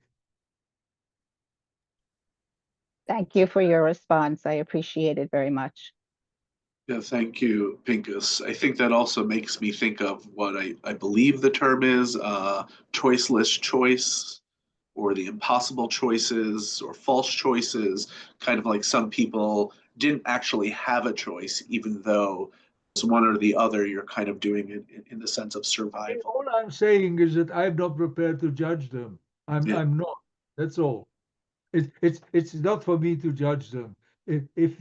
Thank you for your response. I appreciate it very much. Yeah, thank you, Pinchas. I think that also makes me think of what I believe the term is, choiceless choice, or the impossible choices or false choices, kind of like some people didn't actually have a choice, even though it's one or the other, you're kind of doing it in the sense of survival. All I'm saying is that I'm not prepared to judge them. Yeah. I'm not. That's all. It's not for me to judge them. If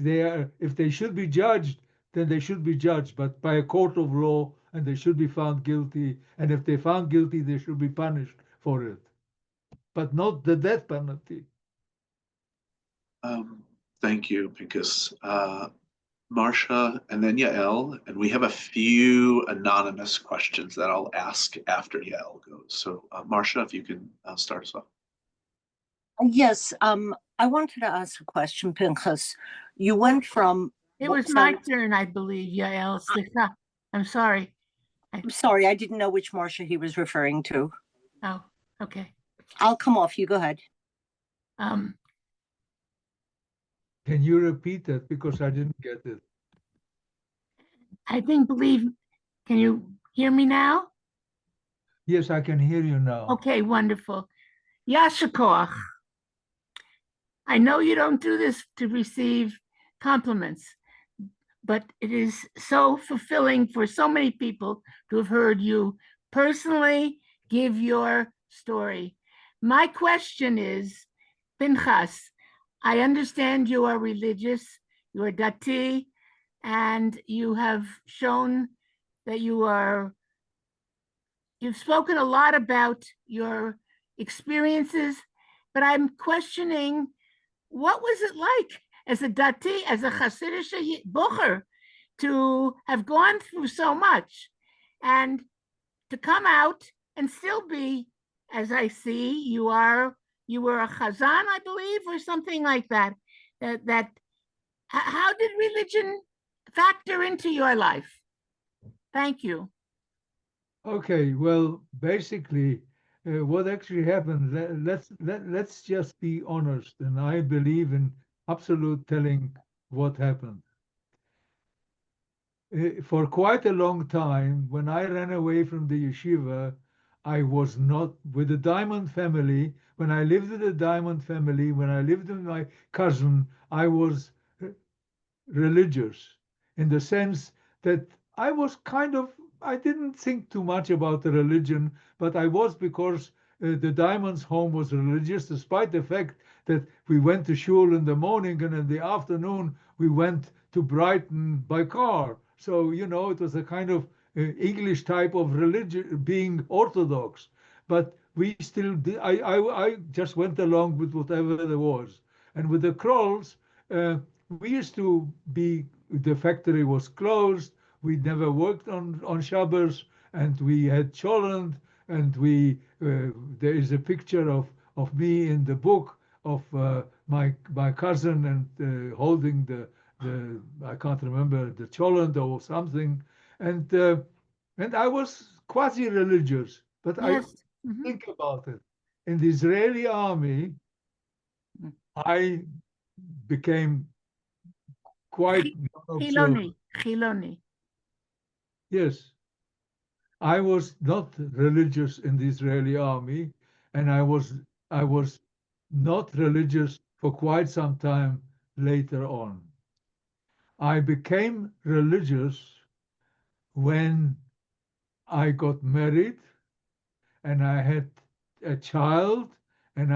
they should be judged, then they should be judged, but by a court of law, and they should be found guilty. And if they're found guilty, they should be punished for it, but not the death penalty. Thank you, Pinchas. Marcia, and then Yael, and we have a few anonymous questions that I'll ask after Yael goes. So, Marcia, if you can start us off. Yes, I wanted to ask a question, Pinchas. You went from... It was my turn, I believe, Yael. I'm sorry. I'm sorry, I didn't know which Marcia he was referring to. Oh, okay. I'll come off, you go ahead. Can you repeat that, because I didn't get it? Can you hear me now? Yes, I can hear you now. Okay, wonderful. Yasher koach. I know you don't do this to receive compliments, but it is so fulfilling for so many people to have heard you personally give your story. My question is, Pinchas, I understand you are religious, you are dati, and you have shown that you've spoken a lot about your experiences, but I'm questioning, what was it like as a dati, as a Hasidic bocher, to have gone through so much and to come out and still be, as I see, you were a chazan, I believe, or something like that. How did religion factor into your life? Thank you. Okay, well, basically, what actually happened, let's just be honest, and I believe in absolute telling what happened. For quite a long time, when I ran away from the yeshiva, I was not with the Diamond family. When I lived with the Diamond family, when I lived with my cousin, I was religious, in the sense that I was I didn't think too much about the religion, but I was, because the Diamond's home was religious, despite the fact that we went to shul in the morning and in the afternoon we went to Brighton by car. So, it was a kind of English type of religion, being Orthodox. But we still did, I just went along with whatever there was. And with the Krolls, we used to be, the factory was closed, we never worked on Shabbos, and we had cholent, and there is a picture of me in the book of my cousin, and holding the I can't remember, the cholent or something, and I was quasi-religious, but Yes. I think about it. In the Israeli army, I became quite Chiloni. Yes, I was not religious in the Israeli army, and I was not religious for quite some time later on. I became religious when I got married and I had a child, and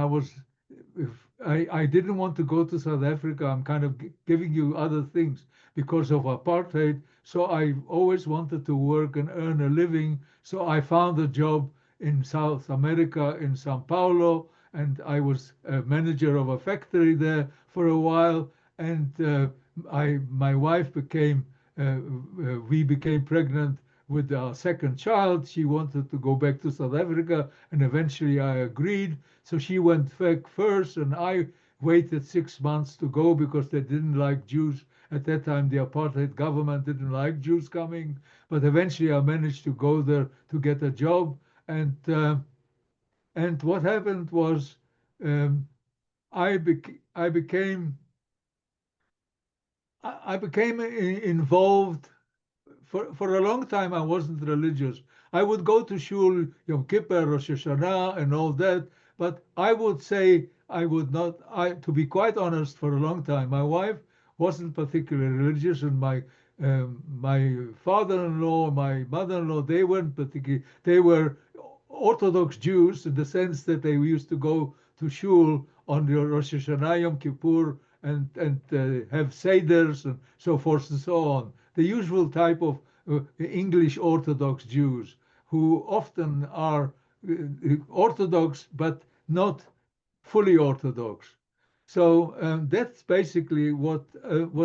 I didn't want to go to South Africa. I'm kind of giving you other things because of apartheid. So I always wanted to work and earn a living. So I found a job in South America, in Sao Paulo, and I was a manager of a factory there for a while. And my wife we became pregnant with our second child. She wanted to go back to South Africa, and eventually I agreed. So she went back first, and I waited 6 months to go because they didn't like Jews. At that time, the apartheid government didn't like Jews coming, but eventually I managed to go there to get a job. And what happened was, I became involved. For a long time, I wasn't religious. I would go to shul, Yom Kippur, Rosh Hashanah, and all that. But I would say I would not. To be quite honest, for a long time, my wife wasn't particularly religious, and my father-in-law, my mother-in-law, they weren't particularly. They were Orthodox Jews in the sense that they used to go to shul on the Rosh Hashanah, Yom Kippur, and have seders and so forth and so on. The usual type of English Orthodox Jews who often are Orthodox but not fully Orthodox. So that's basically what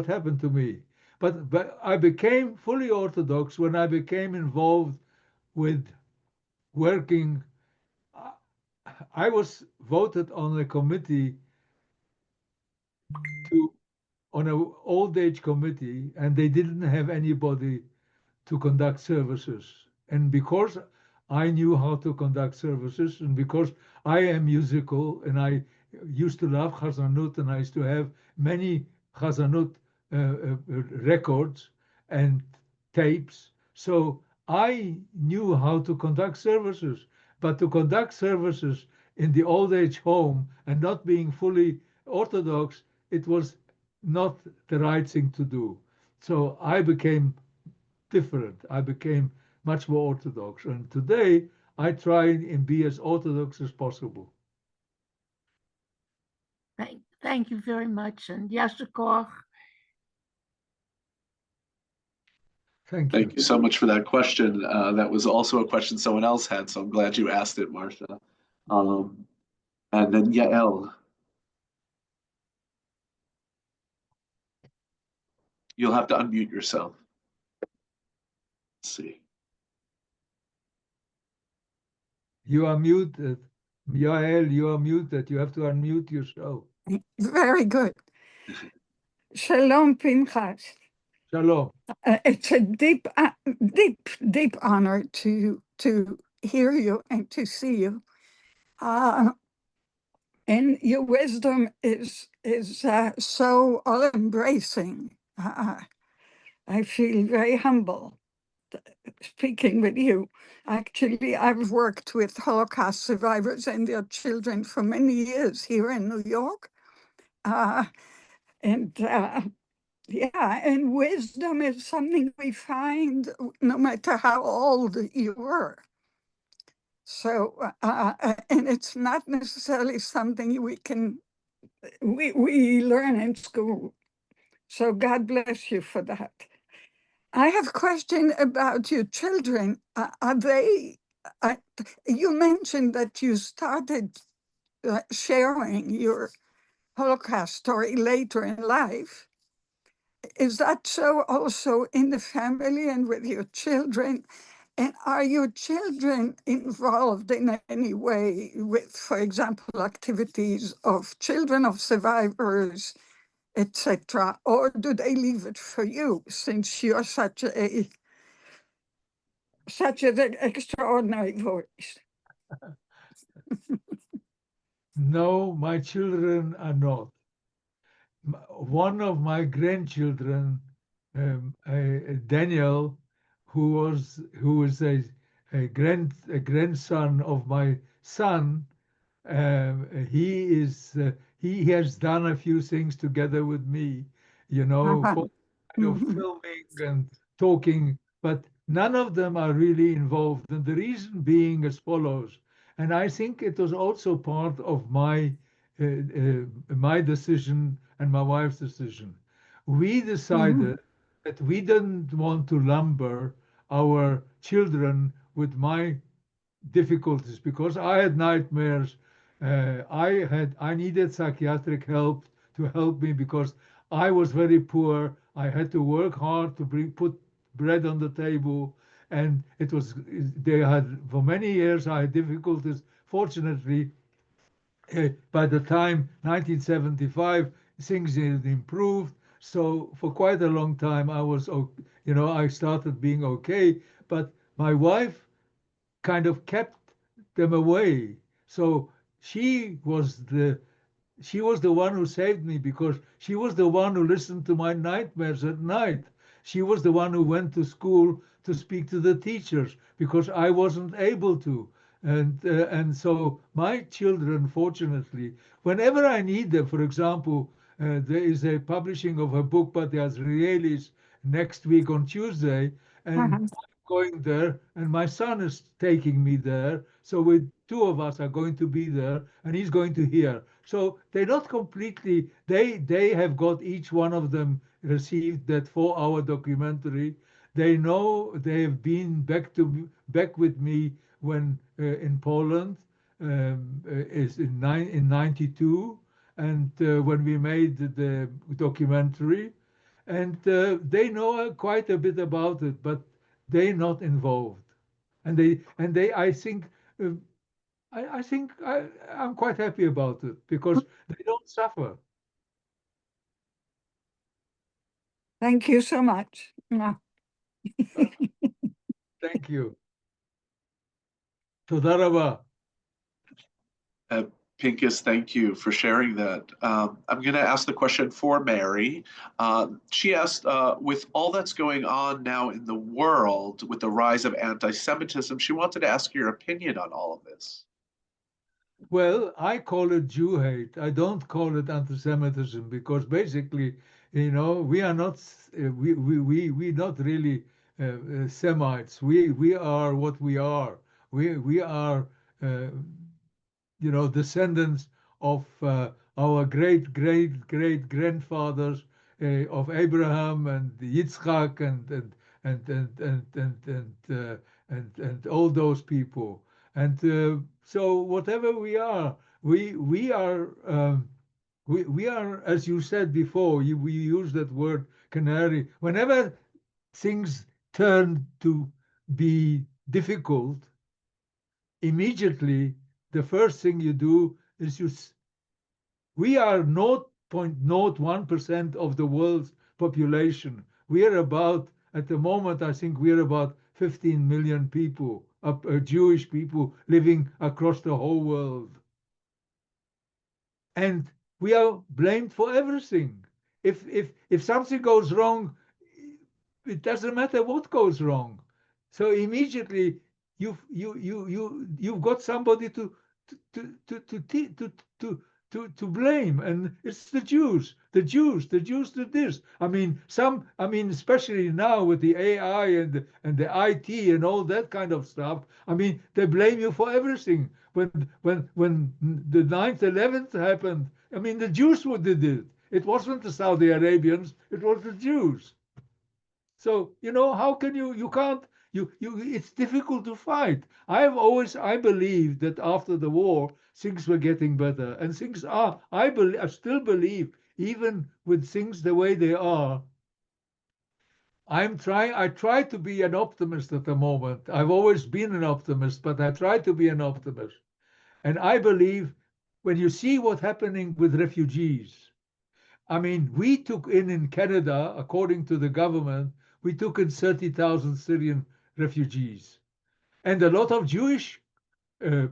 happened to me. But I became fully Orthodox when I became involved with working. I was voted on a committee on an old age committee, and they didn't have anybody to conduct services. And because I knew how to conduct services, and because I am musical, and I used to love Chazanut, and I used to have many Chazanut records and tapes, so I knew how to conduct services. But to conduct services in the old age home and not being fully Orthodox, it was not the right thing to do. So I became different. I became much more Orthodox. And today I try and be as Orthodox as possible. Thank you very much. And Yasher Koach. Thank you. Thank you so much for that question. That was also a question someone else had, so I'm glad you asked it, Marcia. And then Yael. You'll have to unmute yourself. Let's see. You are muted. Yael, you are muted. You have to unmute yourself. Very good. Shalom, Pinchas. Shalom. It's a deep honor to hear you and to see you. And your wisdom is so all-embracing. I feel very humble speaking with you. Actually, I've worked with Holocaust survivors and their children for many years here in New York. Yeah, and wisdom is something we find no matter how old you were. So, and it's not necessarily something we learn in school. So God bless you for that. I have a question about your children. You mentioned that you started sharing your Holocaust story later in life. Is that so also in the family and with your children? And are your children involved in any way with, for example, activities of children of survivors, etc., or do they leave it for you since you're such an extraordinary voice? No, my children are not. One of my grandchildren, Daniel, who is a grandson of my son, he has done a few things together with me, for filming and talking, but none of them are really involved. And the reason being as follows, and I think it was also part of my decision and my wife's decision. We decided that we didn't want to lumber our children with my difficulties because I had nightmares. I needed psychiatric help to help me because I was very poor. I had to work hard to put bread on the table, and for many years I had difficulties. Fortunately, by the time 1975, things had improved. So for quite a long time, I started being okay. But my wife kind of kept them away. So she was the one who saved me because she was the one who listened to my nightmares at night. She was the one who went to school to speak to the teachers because I wasn't able to. And so my children, fortunately, whenever I need them, for example, there is a publishing of a book by the Israelis next week on Tuesday, and going there, and my son is taking me there. So we two of us are going to be there, and he's going to hear. So they're not completely. They have got, each one of them received that 4-hour documentary. They know, they have been back with me when in Poland, is in 92, and when we made the documentary, and they know quite a bit about it, but they're not involved. And they I think uh, I think I'm quite happy about it because they don't suffer. Thank you so much. Yeah. Thank you. תודה רבה. Pinchas, thank you for sharing that. I'm going to ask the question for Mary. She asked, with all that's going on now in the world, with the rise of anti-Semitism, she wanted to ask your opinion on all of this. Well, I call it Jew hate. I don't call it anti-Semitism because basically, we are not we not really Semites. We are what we are. We are descendants of our great grandfathers, of Abraham and Yitzchak and all those people. And so whatever we are, we are we are, as you said before, we use that word canary. Whenever things turn to be difficult, immediately the first thing you do is we are 0.01% of the world's population. We are about, at the moment, I think we're about 15 million people, Jewish people living across the whole world. And we are blamed for everything. If something goes wrong, it doesn't matter what goes wrong. So immediately you've got somebody to blame, and it's the Jews did this. I mean, especially now with the AI and the IT and all that kind of stuff. I mean, they blame you for everything. When the 9/11 happened, I mean, the Jews who did it. It wasn't the Saudi Arabians, it was the Jews. So, how can you can't, it's difficult to fight. I believe that after the war, things were getting better, and things are, I still believe, even with things the way they are, I try to be an optimist at the moment. I've always been an optimist, but I try to be an optimist. And I believe when you see what's happening with refugees, I mean, we took in Canada, according to the government, we took in 30,000 Syrian refugees. And a lot of Jewish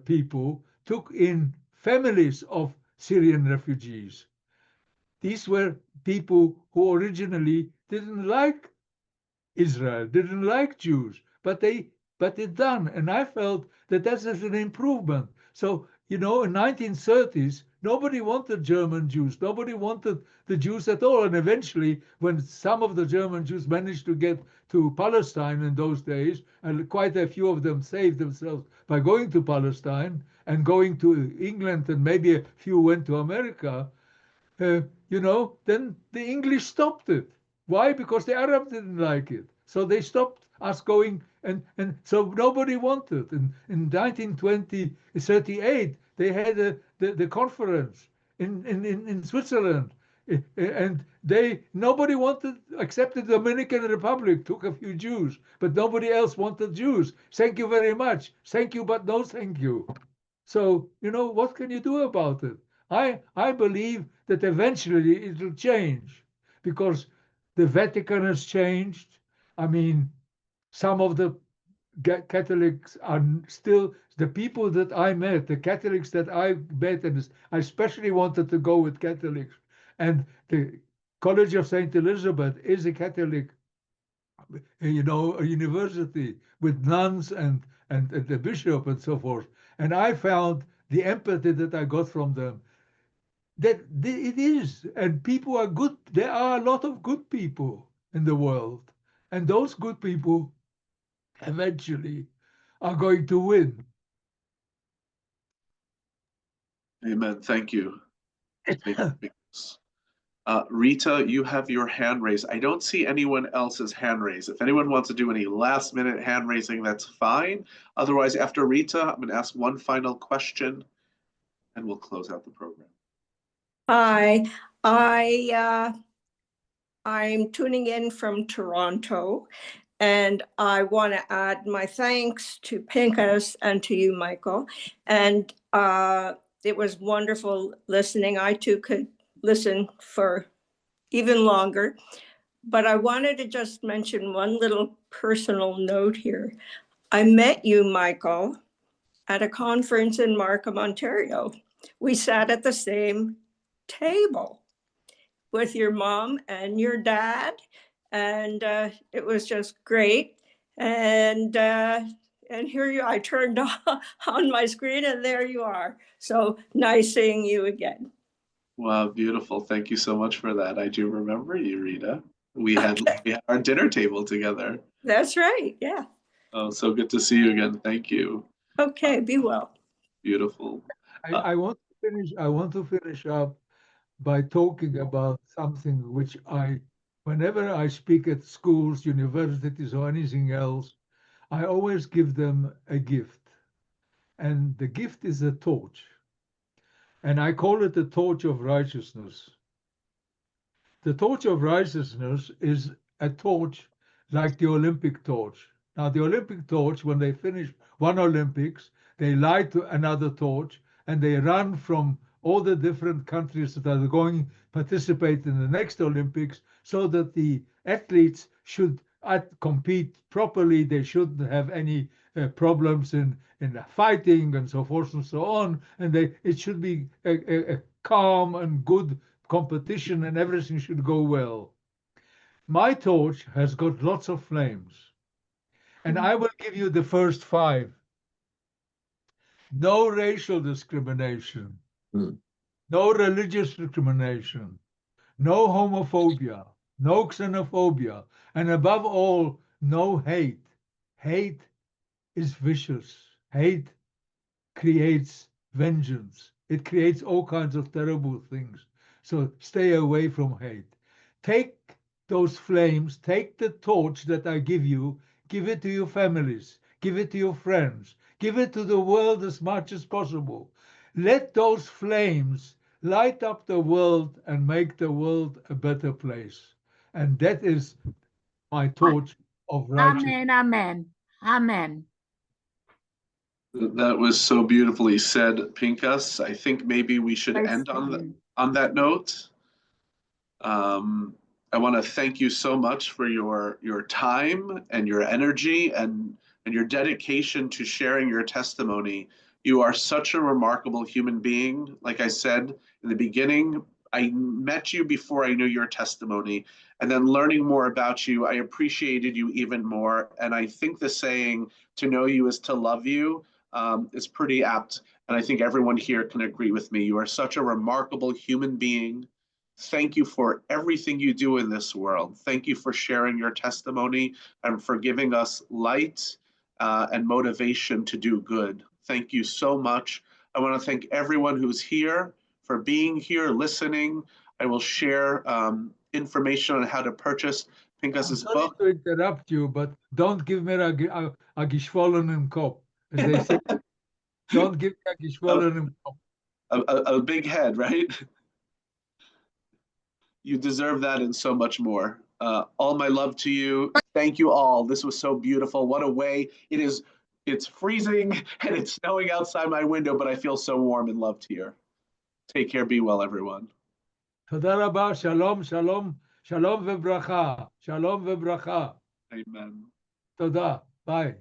people took in families of Syrian refugees. These were people who originally didn't like Israel, didn't like Jews, but it done. And I felt that that is an improvement. So, in 1930s, nobody wanted German Jews. Nobody wanted the Jews at all. And eventually, when some of the German Jews managed to get to Palestine in those days, and quite a few of them saved themselves by going to Palestine and going to England, and maybe a few went to America, then the English stopped it. Why? Because the Arabs didn't like it. So they stopped us going, and so nobody wanted. In 1938, they had the conference in Switzerland, and nobody wanted, except the Dominican Republic took a few Jews, but nobody else wanted Jews. Thank you very much. Thank you, but no thank you. So, what can you do about it? I believe that eventually it will change because the Vatican has changed. I mean, some of the Catholics are still the people that I met, the Catholics that I met, and I especially wanted to go with Catholics. And the College of St. Elizabeth is a Catholic, a university with nuns and the bishop and so forth. And I found the empathy that I got from them, that it is, and people are good. There are a lot of good people in the world, and those good people eventually are going to win. Amen. Thank you. Thank you. Rita, you have your hand raised. I don't see anyone else's hand raised. If anyone wants to do any last minute hand raising, that's fine. Otherwise, after Rita, I'm going to ask one final question and we'll close out the program. Hi, I'm tuning in from Toronto, and I want to add my thanks to Pinchas and to you, Michael. And it was wonderful listening. I too could listen for even longer, but I wanted to just mention one little personal note here. I met you, Michael, at a conference in Markham, Ontario. We sat at the same table with your mom and your dad, and it was just great. And here you, I turned on my screen, and there you are. So nice seeing you again. Wow, beautiful. Thank you so much for that. I do remember you, Rita. We had our dinner table together. That's right. Yeah. Oh, so good to see you again. Thank you. Okay. Be well. Beautiful. I want to finish up by talking about something which whenever I speak at schools, universities, or anything else, I always give them a gift. And the gift is a torch. And I call it the torch of righteousness. The torch of righteousness is a torch like the Olympic torch. Now, the Olympic torch, when they finish one Olympics, they light another torch and they run from all the different countries that are going to participate in the next Olympics so that the athletes should compete properly. They shouldn't have any problems in fighting and so forth and so on. And it should be a calm and good competition and everything should go well. My torch has got lots of flames. And I will give you the first 5. No racial discrimination, no religious discrimination, no homophobia, no xenophobia, and above all, no hate. Hate is vicious. Hate creates vengeance. It creates all kinds of terrible things. So stay away from hate. Take those flames, take the torch that I give you, give it to your families, give it to your friends, give it to the world as much as possible. Let those flames light up the world and make the world a better place. And that is my torch of righteousness. Amen, amen, amen. That was so beautifully said, Pinchas. I think maybe we should end on that note. I want to thank you so much for your time and your energy and your dedication to sharing your testimony. You are such a remarkable human being. Like I said in the beginning, I met you before I knew your testimony, and then learning more about you, I appreciated you even more. And I think the saying, to know you is to love you, is pretty apt. And I think everyone here can agree with me. You are such a remarkable human being. Thank you for everything you do in this world. Thank you for sharing your testimony and for giving us light and motivation to do good. Thank you so much. I want to thank everyone who's here for being here, listening. I will share information on how to purchase Pinchas's book. To interrupt you, but don't give me a geschwollenen Kopf. As they say, don't give me a geschwollenen Kopf. A big head, right? You deserve that and so much more. All my love to you. Thank you all. This was so beautiful. What a way. It's freezing and it's snowing outside my window, but I feel so warm and loved here. Take care. Be well, everyone. תודה רבה. Shalom, shalom, shalom וברכה. Shalom וברכה. Amen. תודה. Bye.